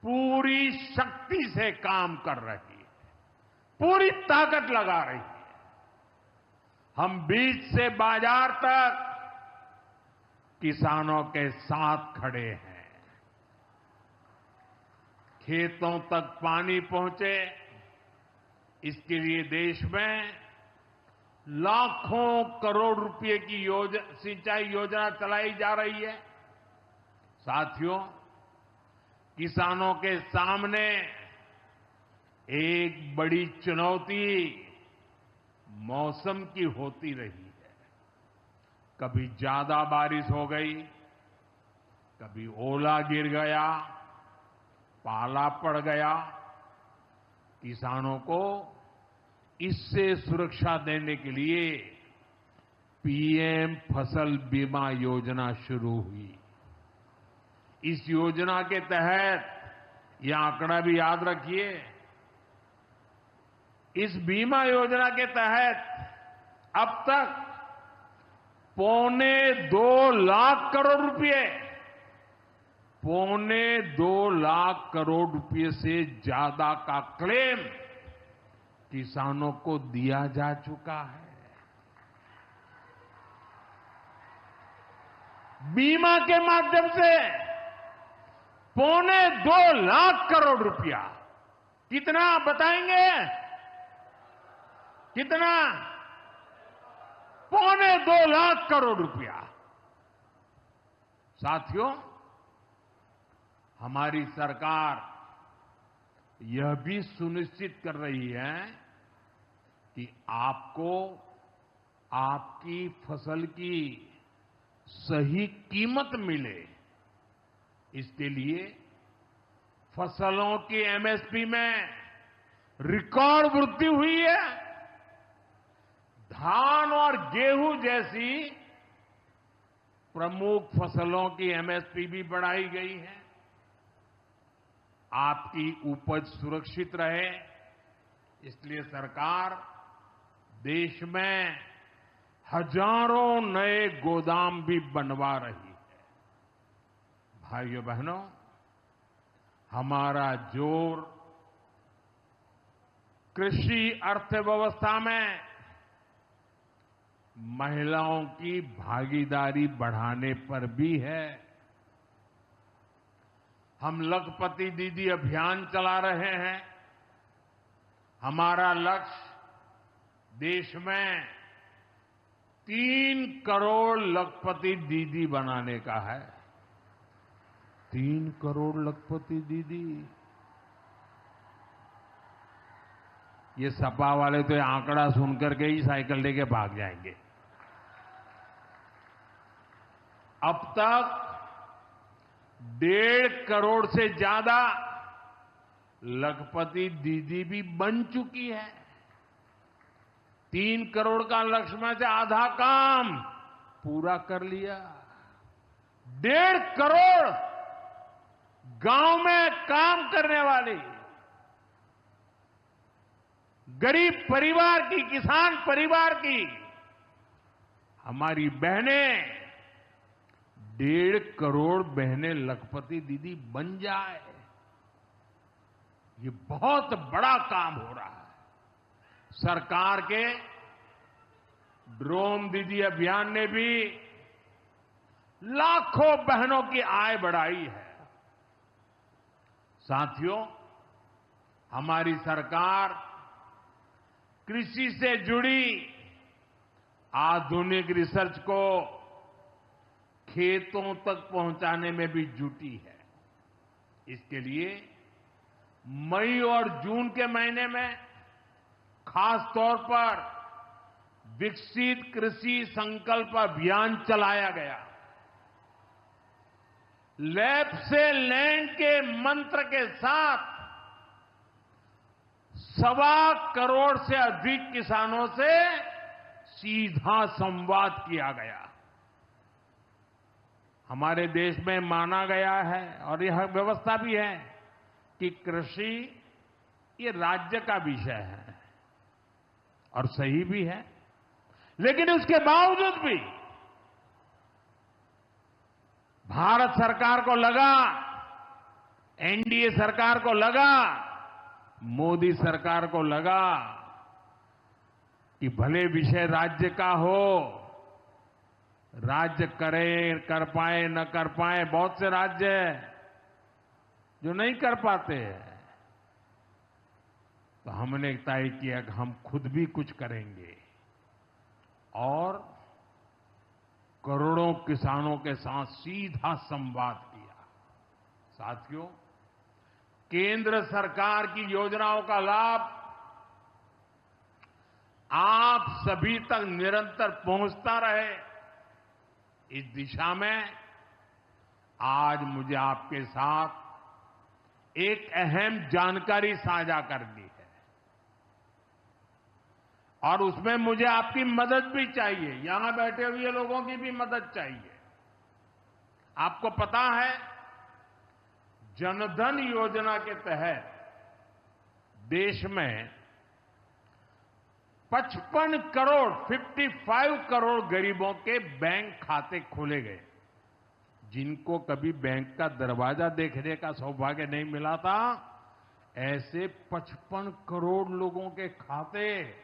पूरी शक्ति से काम कर रही है, पूरी ताकत लगा रही है। हम बीज से बाजार तक किसानों के साथ खड़े हैं। खेतों तक पानी पहुंचे, इसके लिए देश में लाखों करोड़ रुपए की सिंचाई योजना चलाई जा रही है। साथियों, किसानों के सामने एक बड़ी चुनौती मौसम की होती रही है। कभी ज्यादा बारिश हो गई, कभी ओला गिर गया, पाला पड़ गया। किसानों को इससे सुरक्षा देने के लिए पीएम फसल बीमा योजना शुरू हुई। इस योजना के तहत, यह आंकड़ा भी याद रखिए, इस बीमा योजना के तहत अब तक 2.25 लाख करोड़ रुपए, 2.25 लाख करोड़ रुपए से ज्यादा का क्लेम किसानों को दिया जा चुका है। बीमा के माध्यम से 2.25 लाख करोड़ रुपया, कितना बताएंगे? कितना? 2.25 लाख करोड़ रुपया। साथियों, हमारी सरकार यह भी सुनिश्चित कर रही है कि आपको आपकी फसल की सही कीमत मिले। इसके लिए फसलों की एमएसपी में रिकॉर्ड वृद्धि हुई है। धान और गेहूं जैसी प्रमुख फसलों की एमएसपी भी बढ़ाई गई है। आपकी उपज सुरक्षित रहे, इसलिए सरकार देश में हजारों नए गोदाम भी बनवा रही है। भाइयों बहनों, हमारा जोर कृषि अर्थव्यवस्था में महिलाओं की भागीदारी बढ़ाने पर भी है। हम लखपति दीदी अभियान चला रहे हैं। हमारा लक्ष्य देश में 3 करोड़ लखपति दीदी बनाने का है। 3 करोड़ लखपति दीदी। ये सपा वाले तो ये आंकड़ा सुनकर के ही साइकिल लेके भाग जाएंगे। अब तक 1.5 करोड़ से ज्यादा लखपति दीदी भी बन चुकी है। 3 करोड़ का लक्ष्य में से आधा काम पूरा कर लिया। 1.5 करोड़ गांव में काम करने वाली गरीब परिवार की, किसान परिवार की हमारी बहनें 1.5 करोड़ बहनें लखपति दीदी बन जाए, ये बहुत बड़ा काम हो रहा है। सरकार के ड्रोन दीदी अभियान ने भी लाखों बहनों की आय बढ़ाई है। साथियों, हमारी सरकार कृषि से जुड़ी आधुनिक रिसर्च को खेतों तक पहुंचाने में भी जुटी है। इसके लिए मई और जून के महीने में खास तौर पर विकसित कृषि संकल्प अभियान चलाया गया। लैब से लैंड के मंत्र के साथ 1.25 करोड़ से अधिक किसानों से सीधा संवाद किया गया। हमारे देश में माना गया है और यह व्यवस्था भी है कि कृषि ये राज्य का विषय है और सही भी है, लेकिन उसके बावजूद भी भारत सरकार को लगा, एनडीए सरकार को लगा, मोदी सरकार को लगा कि भले विषय राज्य का हो, राज्य करे, कर पाए न कर पाए, बहुत से राज्य जो नहीं कर पाते हैं, तो हमने तय किया कि हम खुद भी कुछ करेंगे और करोड़ों किसानों के साथ सीधा संवाद किया। साथियों, केंद्र सरकार की योजनाओं का लाभ आप सभी तक निरंतर पहुंचता रहे, इस दिशा में आज मुझे आपके साथ एक अहम जानकारी साझा करनी है और उसमें मुझे आपकी मदद भी चाहिए। यहां बैठे हुए लोगों की भी मदद चाहिए। आपको पता है, जनधन योजना के तहत देश में 55 करोड़ गरीबों के बैंक खाते खोले गए। जिनको कभी बैंक का दरवाजा देखने का सौभाग्य नहीं मिला था, ऐसे 55 करोड़ लोगों के खाते,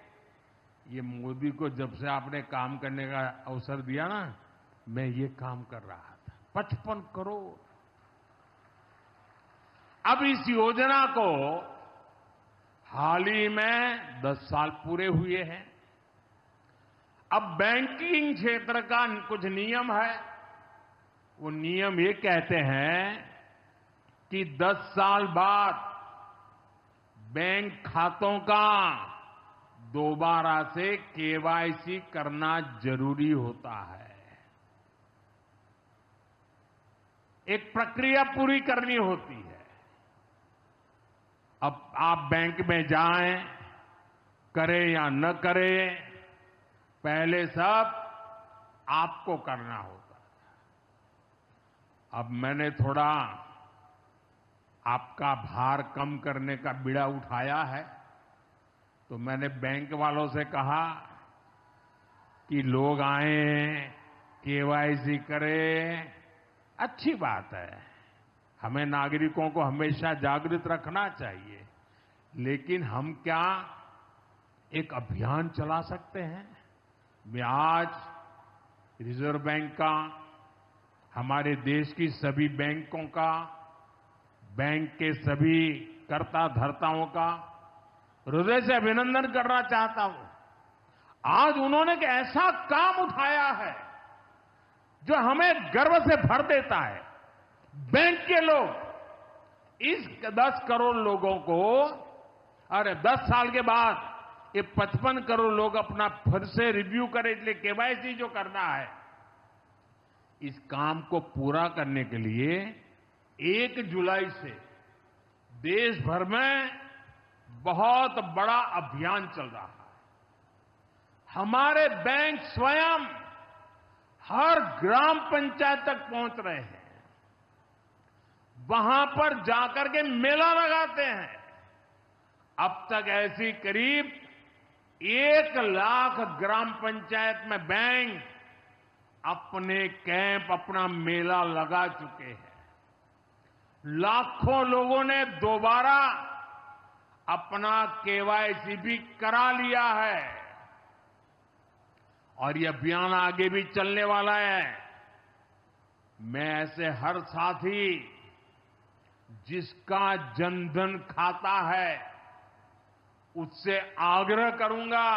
ये मोदी को जब से आपने काम करने का अवसर दिया ना, मैं ये काम कर रहा था। 55 करोड़। अब इस योजना को हाल ही में 10 साल पूरे हुए हैं। अब बैंकिंग क्षेत्र का कुछ नियम है। वो नियम ये कहते हैं कि 10 साल बाद बैंक खातों का दोबारा से केवाईसी करना जरूरी होता है। एक प्रक्रिया पूरी करनी होती है। अब आप बैंक में जाएं, करें या न करें, पहले सब आपको करना होता है। अब मैंने थोड़ा आपका भार कम करने का बीड़ा उठाया है, तो मैंने बैंक वालों से कहा कि लोग आए, केवाईसी करें, अच्छी बात है। हमें नागरिकों को हमेशा जागृत रखना चाहिए, लेकिन हम क्या एक अभियान चला सकते हैं? मैं आज रिजर्व बैंक का, हमारे देश की सभी बैंकों का, बैंक के सभी कर्ता धर्ताओं का हृदय से अभिनंदन करना चाहता हूं। आज उन्होंने एक ऐसा काम उठाया है जो हमें गर्व से भर देता है। बैंक के लोग इस 10 करोड़ लोगों को, अरे 10 साल के बाद ये 55 करोड़ लोग अपना फिर से रिव्यू करें, इसलिए केवाईसी जो करना है, इस काम को पूरा करने के लिए 1 जुलाई से देश भर में बहुत बड़ा अभियान चल रहा है। हमारे बैंक स्वयं हर ग्राम पंचायत तक पहुंच रहे हैं, वहां पर जाकर के मेला लगाते हैं। अब तक ऐसी करीब 1 लाख ग्राम पंचायत में बैंक अपने कैंप, अपना मेला लगा चुके हैं। लाखों लोगों ने दोबारा अपना केवाईसी भी करा लिया है और ये अभियान आगे भी चलने वाला है। मैं ऐसे हर साथी जिसका जनधन खाता है उससे आग्रह करूंगा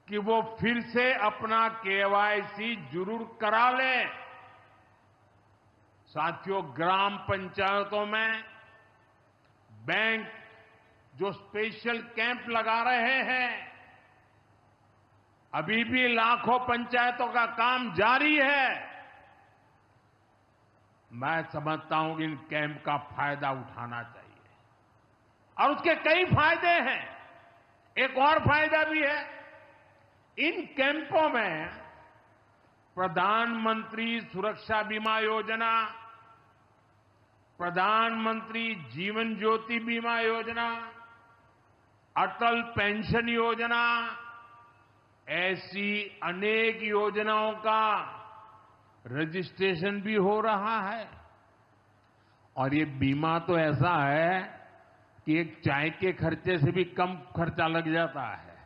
कि वो फिर से अपना केवाईसी जरूर करा ले। साथियों, ग्राम पंचायतों में बैंक जो स्पेशल कैंप लगा रहे हैं, अभी भी लाखों पंचायतों का काम जारी है। मैं समझता हूं कि इन कैंप का फायदा उठाना चाहिए और उसके कई फायदे हैं। एक और फायदा भी है, इन कैंपों में प्रधानमंत्री सुरक्षा बीमा योजना, प्रधानमंत्री जीवन ज्योति बीमा योजना, अटल पेंशन योजना, ऐसी अनेक योजनाओं का रजिस्ट्रेशन भी हो रहा है। और ये बीमा तो ऐसा है कि एक चाय के खर्चे से भी कम खर्चा लग जाता है।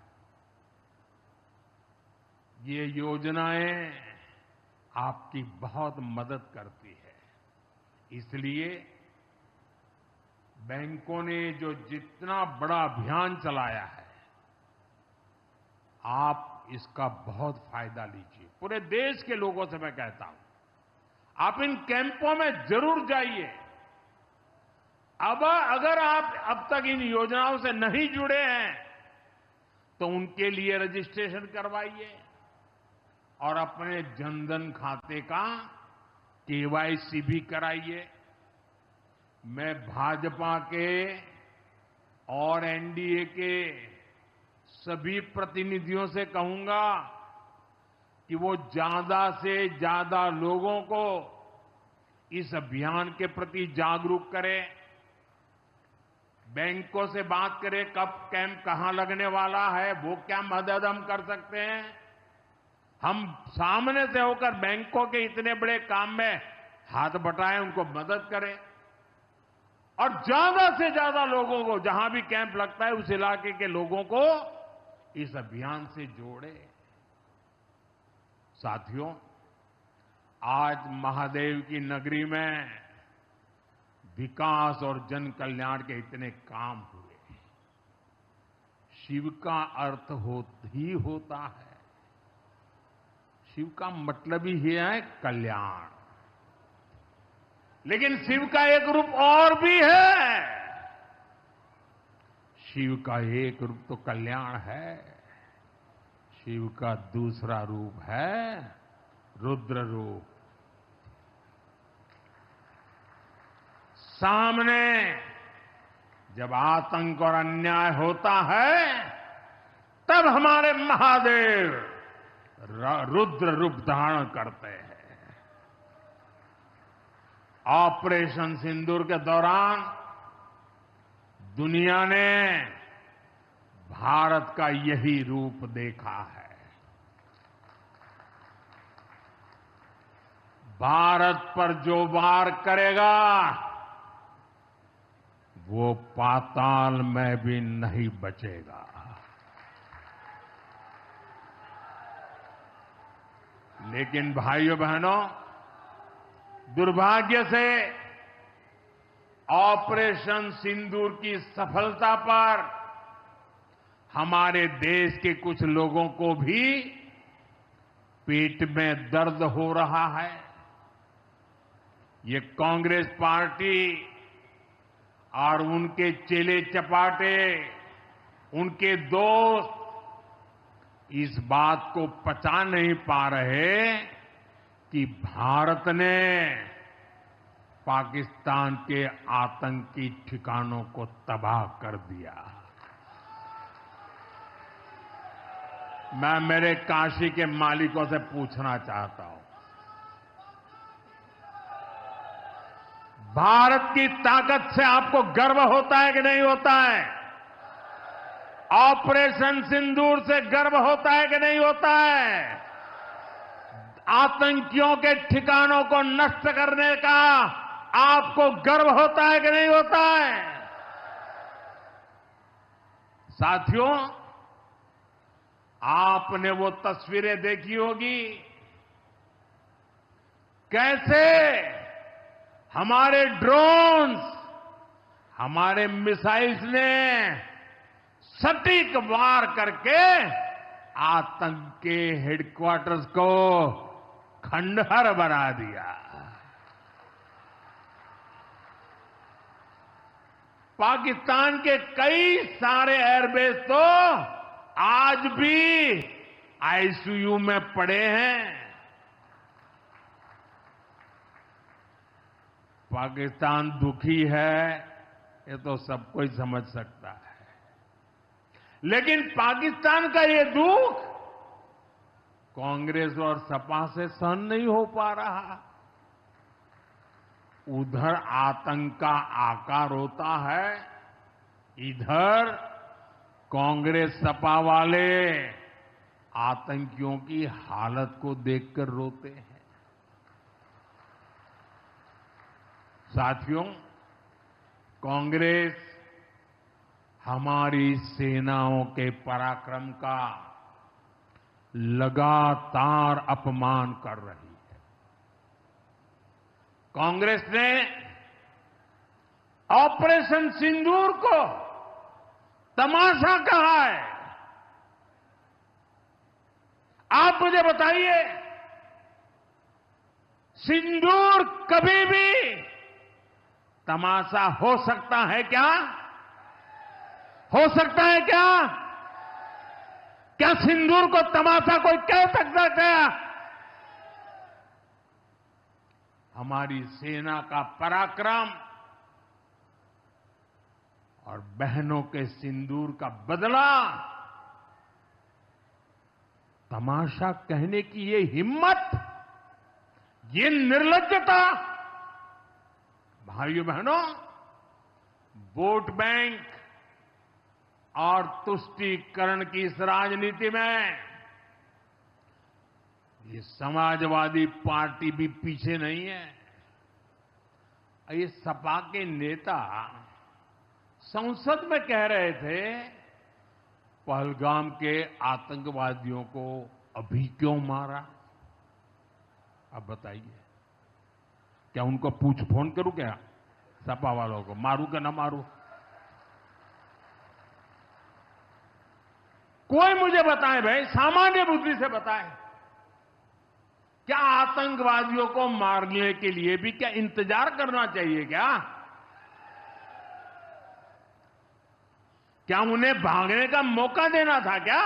ये योजनाएं आपकी बहुत मदद करती है। इसलिए बैंकों ने जो जितना बड़ा अभियान चलाया है, आप इसका बहुत फायदा लीजिए। पूरे देश के लोगों से मैं कहता हूं, आप इन कैंपों में जरूर जाइए। अब अगर आप अब तक इन योजनाओं से नहीं जुड़े हैं तो उनके लिए रजिस्ट्रेशन करवाइए और अपने जनधन खाते का केवाईसी भी कराइए। मैं भाजपा के और एनडीए के सभी प्रतिनिधियों से कहूंगा कि वो ज्यादा से ज्यादा लोगों को इस अभियान के प्रति जागरूक करें। बैंकों से बात करें, कब कैंप कहां लगने वाला है, वो क्या मदद हम कर सकते हैं। हम सामने से होकर बैंकों के इतने बड़े काम में हाथ बटाएं, उनको मदद करें और ज्यादा से ज्यादा लोगों को, जहां भी कैंप लगता है उस इलाके के लोगों को इस अभियान से जोड़े। साथियों, आज महादेव की नगरी में विकास और जन कल्याण के इतने काम हुए। शिव का अर्थ ही होता है, शिव का मतलब ही है कल्याण। लेकिन शिव का एक रूप और भी है। शिव का एक रूप तो कल्याण है, शिव का दूसरा रूप है रुद्र रूप। सामने जब आतंक और अन्याय होता है, तब हमारे महादेव रुद्र रूप धारण करते हैं। ऑपरेशन सिंदूर के दौरान दुनिया ने भारत का यही रूप देखा है। भारत पर जो वार करेगा वो पाताल में भी नहीं बचेगा। लेकिन भाइयों बहनों, दुर्भाग्य से ऑपरेशन सिंदूर की सफलता पर हमारे देश के कुछ लोगों को भी पेट में दर्द हो रहा है। ये कांग्रेस पार्टी और उनके चेले चपाटे, उनके दोस्त इस बात को पचा नहीं पा रहे कि भारत ने पाकिस्तान के आतंकी ठिकानों को तबाह कर दिया। मैं मेरे काशी के मालिकों से पूछना चाहता हूं, भारत की ताकत से आपको गर्व होता है कि नहीं होता है? ऑपरेशन सिंदूर से गर्व होता है कि नहीं होता है? आतंकियों के ठिकानों को नष्ट करने का आपको गर्व होता है कि नहीं होता है? साथियों, आपने वो तस्वीरें देखी होगी कैसे हमारे ड्रोन्स, हमारे मिसाइल्स ने सटीक वार करके आतंक के हेडक्वार्टर्स को खंडहर बना दिया। पाकिस्तान के कई सारे एयरबेस तो आज भी आईसीयू में पड़े हैं। पाकिस्तान दुखी है, ये तो सब कोई समझ सकता है, लेकिन पाकिस्तान का ये दुख कांग्रेस और सपा से सहन नहीं हो पा रहा। उधर आतंक का आकार होता है, इधर कांग्रेस सपा वाले आतंकियों की हालत को देखकर रोते हैं। साथियों, कांग्रेस हमारी सेनाओं के पराक्रम का लगातार अपमान कर रही है। कांग्रेस ने ऑपरेशन सिंदूर को तमाशा कहा है। आप मुझे बताइए, सिंदूर कभी भी तमाशा हो सकता है क्या? हो सकता है क्या? क्या सिंदूर को तमाशा कोई कह सकता है क्या? हमारी सेना का पराक्रम और बहनों के सिंदूर का बदला तमाशा कहने की ये हिम्मत, ये निर्लज्जता, भाइयों बहनों, वोट बैंक और तुष्टीकरण की इस राजनीति में ये समाजवादी पार्टी भी पीछे नहीं है। ये सपा के नेता संसद में कह रहे थे, पहलगाम के आतंकवादियों को अभी क्यों मारा? अब बताइए, क्या उनको पूछ फोन करूं क्या सपा वालों को, मारूं कि ना मारूं? कोई मुझे बताए भाई, सामान्य बुद्धि से बताए, क्या आतंकवादियों को मारने के लिए भी क्या इंतजार करना चाहिए क्या? क्या उन्हें भागने का मौका देना था क्या?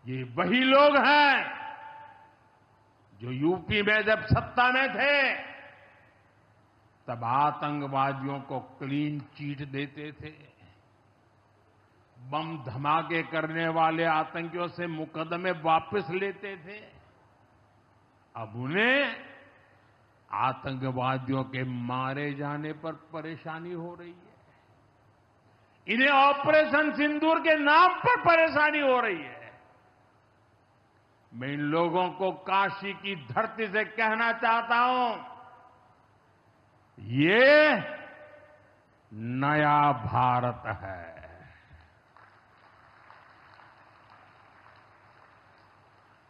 ये वही लोग हैं जो यूपी में जब सत्ता में थे तब आतंकवादियों को क्लीन चिट देते थे, बम धमाके करने वाले आतंकियों से मुकदमे वापस लेते थे। अब उन्हें आतंकवादियों के मारे जाने पर परेशानी हो रही है। इन्हें ऑपरेशन सिंदूर के नाम पर परेशानी हो रही है। मैं इन लोगों को काशी की धरती से कहना चाहता हूं, ये नया भारत है।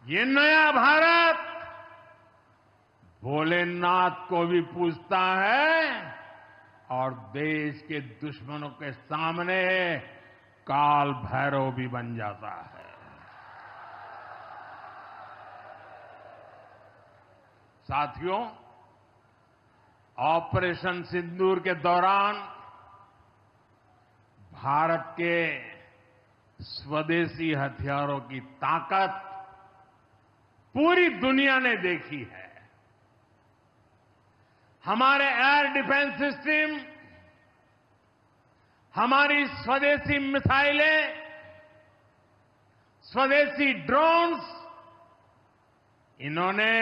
ये नया भारत भोलेनाथ को भी पूजता है और देश के दुश्मनों के सामने काल भैरव भी बन जाता है। साथियों, ऑपरेशन सिंदूर के दौरान भारत के स्वदेशी हथियारों की ताकत पूरी दुनिया ने देखी है। हमारे एयर डिफेंस सिस्टम, हमारी स्वदेशी मिसाइलें, स्वदेशी ड्रोन्स, इन्होंने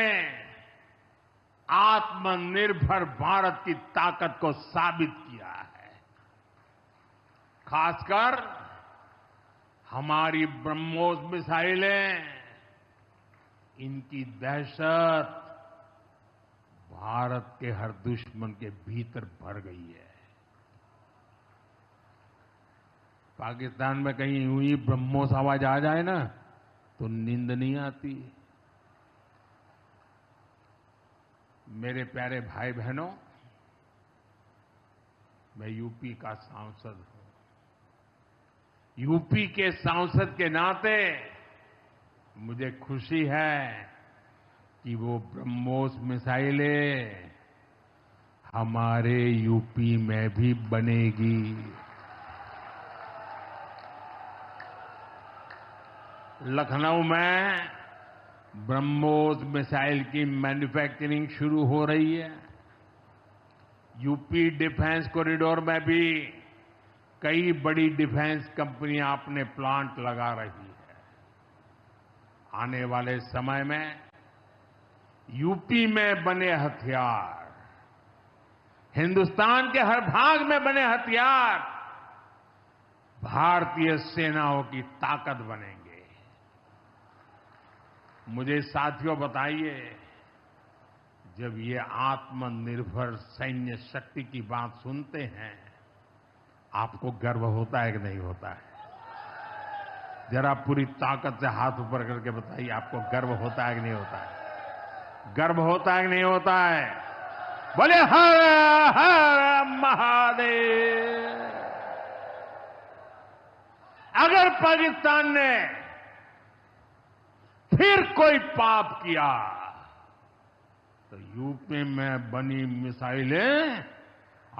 आत्मनिर्भर भारत की ताकत को साबित किया है। खासकर हमारी ब्रह्मोस मिसाइलें, इनकी दहशत भारत के हर दुश्मन के भीतर भर गई है। पाकिस्तान में कहीं यूं ही ब्रह्मोस आवाज आ जाए ना तो नींद नहीं आती। मेरे प्यारे भाई बहनों, मैं यूपी का सांसद हूं। यूपी के सांसद के नाते मुझे खुशी है कि वो ब्रह्मोस मिसाइलें हमारे यूपी में भी बनेगी। लखनऊ में ब्रह्मोस मिसाइल की मैन्युफैक्चरिंग शुरू हो रही है। यूपी डिफेंस कॉरिडोर में भी कई बड़ी डिफेंस कंपनियां अपने प्लांट लगा रही है। आने वाले समय में यूपी में बने हथियार, हिंदुस्तान के हर भाग में बने हथियार भारतीय सेनाओं की ताकत बनेंगे। मुझे साथियों बताइए, जब ये आत्मनिर्भर सैन्य शक्ति की बात सुनते हैं, आपको गर्व होता है कि नहीं होता है? जरा पूरी ताकत से हाथ ऊपर करके बताइए, आपको गर्व होता है कि नहीं होता है? गर्व होता है कि नहीं होता है? बोले हर हर महादेव। अगर पाकिस्तान ने फिर कोई पाप किया तो यूपी में बनी मिसाइलें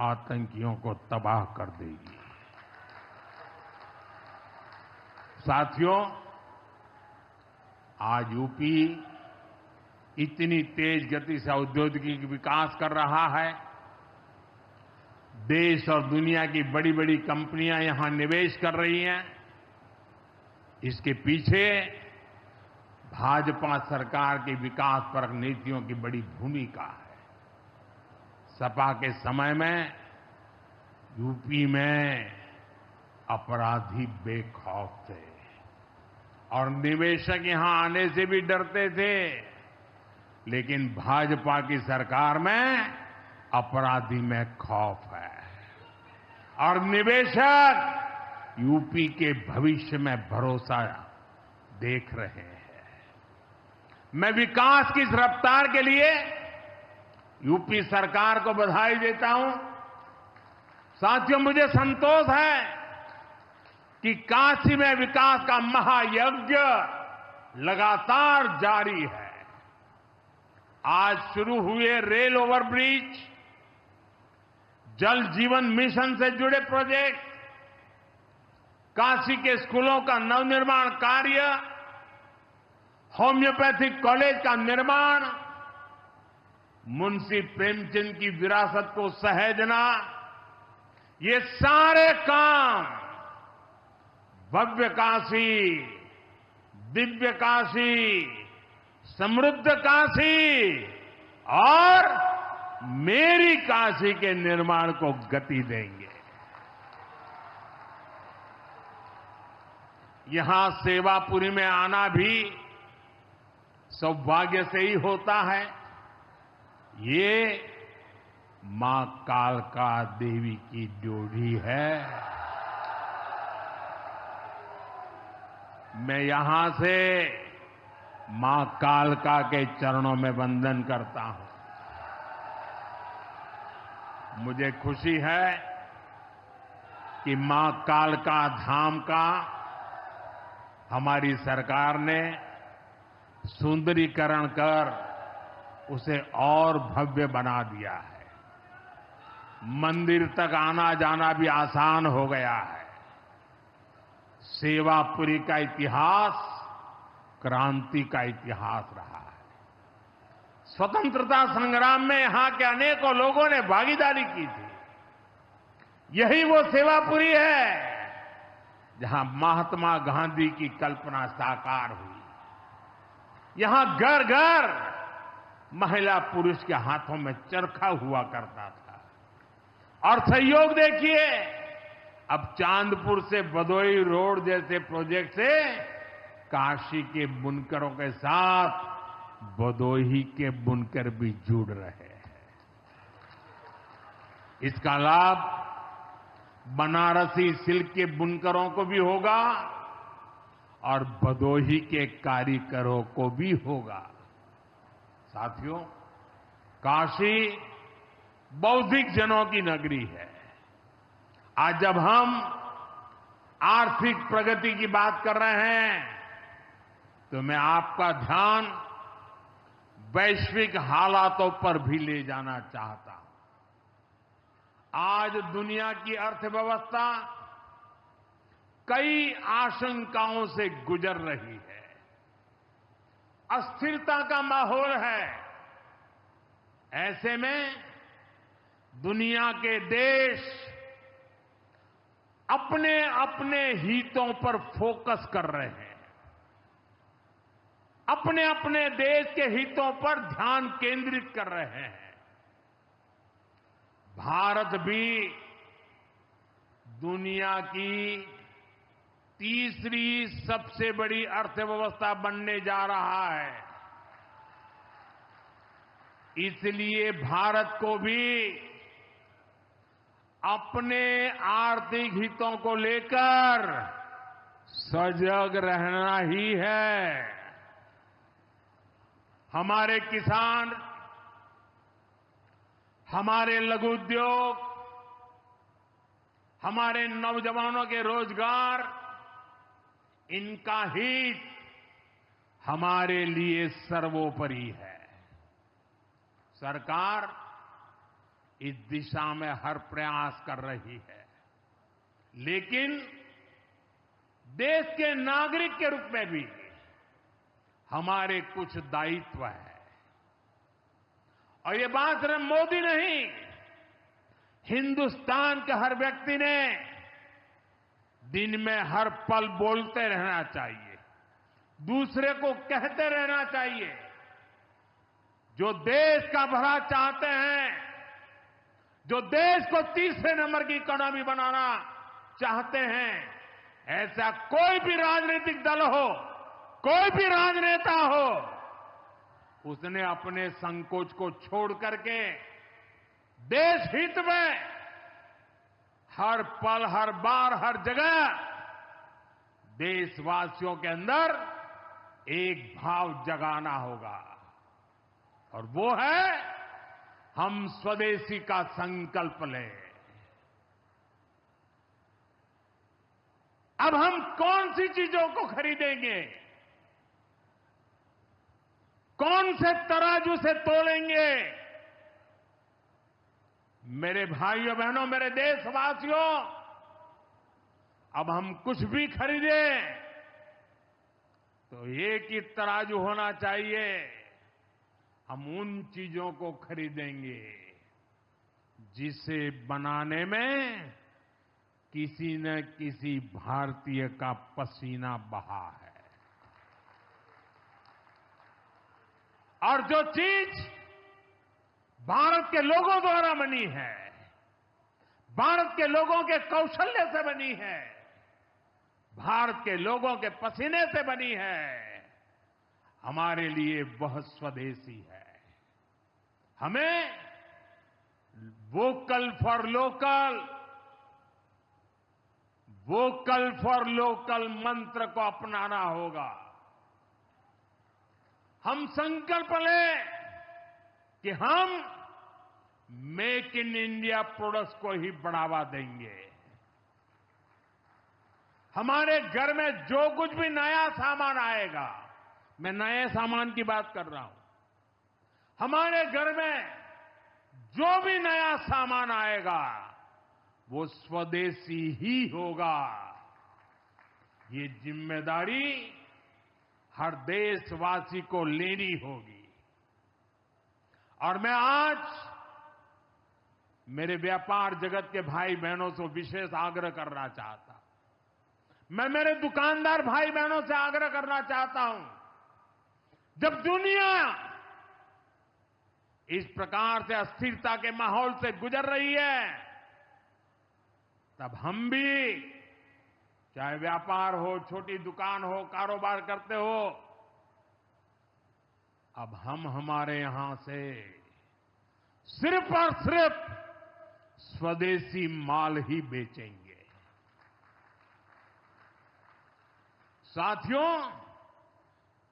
आतंकियों को तबाह कर देगी। साथियों, आज यूपी इतनी तेज गति से औद्योगिक विकास कर रहा है। देश और दुनिया की बड़ी बड़ी कंपनियां यहां निवेश कर रही हैं। इसके पीछे भाजपा सरकार की विकासपरक नीतियों की बड़ी भूमिका है। सपा के समय में यूपी में अपराधी बेखौफ थे और निवेशक यहां आने से भी डरते थे, लेकिन भाजपा की सरकार में अपराधी में खौफ है और निवेशक यूपी के भविष्य में भरोसा देख रहे हैं। मैं विकास की इस रफ्तार के लिए यूपी सरकार को बधाई देता हूं। साथियों, मुझे संतोष है कि काशी में विकास का महायज्ञ लगातार जारी है। आज शुरू हुए रेल ओवरब्रिज, जल जीवन मिशन से जुड़े प्रोजेक्ट, काशी के स्कूलों का नवनिर्माण कार्य, होम्योपैथिक कॉलेज का निर्माण, मुंशी प्रेमचंद की विरासत को सहेजना, ये सारे काम भव्य काशी, दिव्य काशी, समृद्ध काशी और मेरी काशी के निर्माण को गति देंगे। यहां सेवापुरी में आना भी सौभाग्य से ही होता है। ये मां कालका देवी की ड्योढ़ी है। मैं यहां से मां कालका के चरणों में वंदन करता हूं। मुझे खुशी है कि मां कालका धाम का हमारी सरकार ने सुंदरीकरण कर उसे और भव्य बना दिया है। मंदिर तक आना जाना भी आसान हो गया है। सेवापुरी का इतिहास क्रांति का इतिहास रहा है। स्वतंत्रता संग्राम में यहां के अनेकों लोगों ने भागीदारी की थी। यही वो सेवापुरी है जहां महात्मा गांधी की कल्पना साकार हुई। यहां घर घर महिला पुरुष के हाथों में चरखा हुआ करता था। और सहयोग देखिए, अब चांदपुर से भदोही रोड जैसे प्रोजेक्ट से काशी के बुनकरों के साथ भदोही के बुनकर भी जुड़ रहे हैं। इसका लाभ बनारसी सिल्क के बुनकरों को भी होगा और भदोही के कारीगरों को भी होगा। साथियों, काशी बौद्धिक जनों की नगरी है। आज जब हम आर्थिक प्रगति की बात कर रहे हैं तो मैं आपका ध्यान वैश्विक हालातों पर भी ले जाना चाहता हूं। आज दुनिया की अर्थव्यवस्था कई आशंकाओं से गुजर रही है। अस्थिरता का माहौल है। ऐसे में दुनिया के देश अपने अपने हितों पर फोकस कर रहे हैं। अपने अपने देश के हितों पर ध्यान केंद्रित कर रहे हैं। भारत भी दुनिया की तीसरी सबसे बड़ी अर्थव्यवस्था बनने जा रहा है। इसलिए भारत को भी अपने आर्थिक हितों को लेकर सजग रहना ही है। हमारे किसान, हमारे लघु उद्योग, हमारे नौजवानों के रोजगार, इनका हित हमारे लिए सर्वोपरि है। सरकार इस दिशा में हर प्रयास कर रही है, लेकिन देश के नागरिक के रूप में भी हमारे कुछ दायित्व है। और ये बात सिर्फ मोदी नहीं, हिंदुस्तान के हर व्यक्ति ने दिन में हर पल बोलते रहना चाहिए, दूसरे को कहते रहना चाहिए। जो देश का भला चाहते हैं, जो देश को तीसरे नंबर की इकोनॉमी बनाना चाहते हैं, ऐसा कोई भी राजनीतिक दल हो, कोई भी राजनेता हो, उसने अपने संकोच को छोड़ करके देश हित में हर पल, हर बार, हर जगह देशवासियों के अंदर एक भाव जगाना होगा, और वो है हम स्वदेशी का संकल्प लें। अब हम कौन सी चीजों को खरीदेंगे, कौन से तराजू से तोलेंगे? मेरे भाइयों बहनों, मेरे देशवासियों, अब हम कुछ भी खरीदें तो एक ही तराजू होना चाहिए। हम उन चीजों को खरीदेंगे जिसे बनाने में किसी न किसी भारतीय का पसीना बहा है। और जो चीज भारत के लोगों द्वारा बनी है, भारत के लोगों के कौशल्य से बनी है, भारत के लोगों के पसीने से बनी है, हमारे लिए वह स्वदेशी है। हमें vocal for local, vocal for local मंत्र को अपनाना होगा। हम संकल्प लें कि हम मेक इन इंडिया प्रोडक्ट्स को ही बढ़ावा देंगे। हमारे घर में जो कुछ भी नया सामान आएगा, मैं नए सामान की बात कर रहा हूं, हमारे घर में जो भी नया सामान आएगा वो स्वदेशी ही होगा। ये जिम्मेदारी हर देशवासी को लेनी होगी। और मैं आज मेरे व्यापार जगत के भाई बहनों से विशेष आग्रह करना चाहता हूं। मैं मेरे दुकानदार भाई बहनों से आग्रह करना चाहता हूं, जब दुनिया इस प्रकार से अस्थिरता के माहौल से गुजर रही है, तब हम भी, चाहे व्यापार हो, छोटी दुकान हो, कारोबार करते हो, अब हम हमारे यहां से सिर्फ और सिर्फ स्वदेशी माल ही बेचेंगे। साथियों,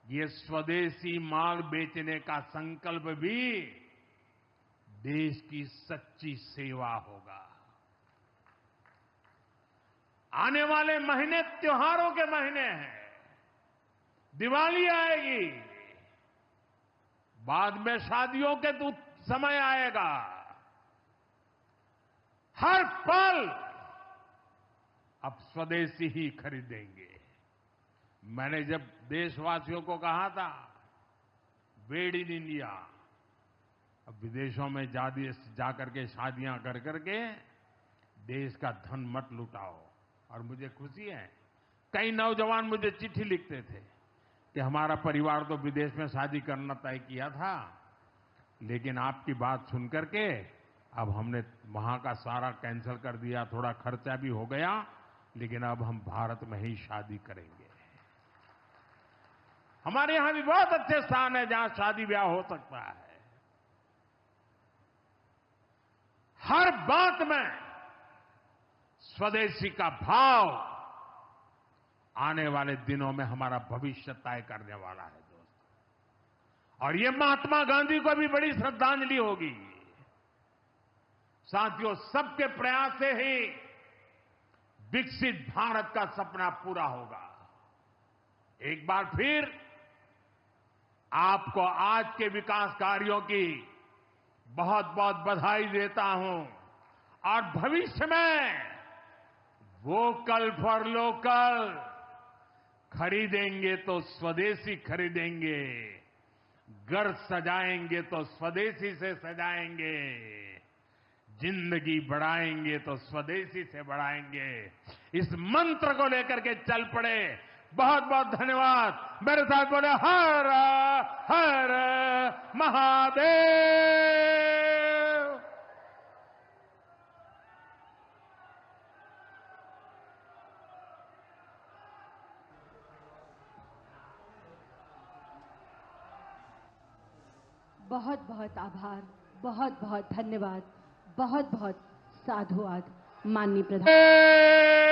ये स्वदेशी माल बेचने का संकल्प भी देश की सच्ची सेवा होगा। आने वाले महीने त्योहारों के महीने हैं, दिवाली आएगी, बाद में शादियों के समय आएगा। हर पल अब स्वदेशी ही खरीदेंगे। मैंने जब देशवासियों को कहा था मेड इन इंडिया, अब विदेशों में जाकर के शादियां कर करके देश का धन मत लुटाओ। और मुझे खुशी है, कई नौजवान मुझे चिट्ठी लिखते थे कि हमारा परिवार तो विदेश में शादी करना तय किया था, लेकिन आपकी बात सुन करके अब हमने वहां का सारा कैंसिल कर दिया, थोड़ा खर्चा भी हो गया, लेकिन अब हम भारत में ही शादी करेंगे। हमारे यहां भी बहुत अच्छे स्थान है जहां शादी ब्याह हो सकता है। हर बात में स्वदेशी का भाव आने वाले दिनों में हमारा भविष्य तय करने वाला है दोस्तों। और ये महात्मा गांधी को भी बड़ी श्रद्धांजलि होगी। साथियों, सबके प्रयास से ही विकसित भारत का सपना पूरा होगा। एक बार फिर आपको आज के विकास कार्यों की बहुत बहुत बधाई देता हूं और भविष्य में वोकल फॉर लोकल, खरीदेंगे तो स्वदेशी खरीदेंगे, घर सजाएंगे तो स्वदेशी से सजाएंगे, जिंदगी बढ़ाएंगे तो स्वदेशी से बढ़ाएंगे। इस मंत्र को लेकर के चल पड़े। बहुत बहुत धन्यवाद। मेरे साथ बोले हर हर महादेव। बहुत बहुत आभार, बहुत बहुत धन्यवाद, बहुत बहुत साधुवाद माननीय प्रधान।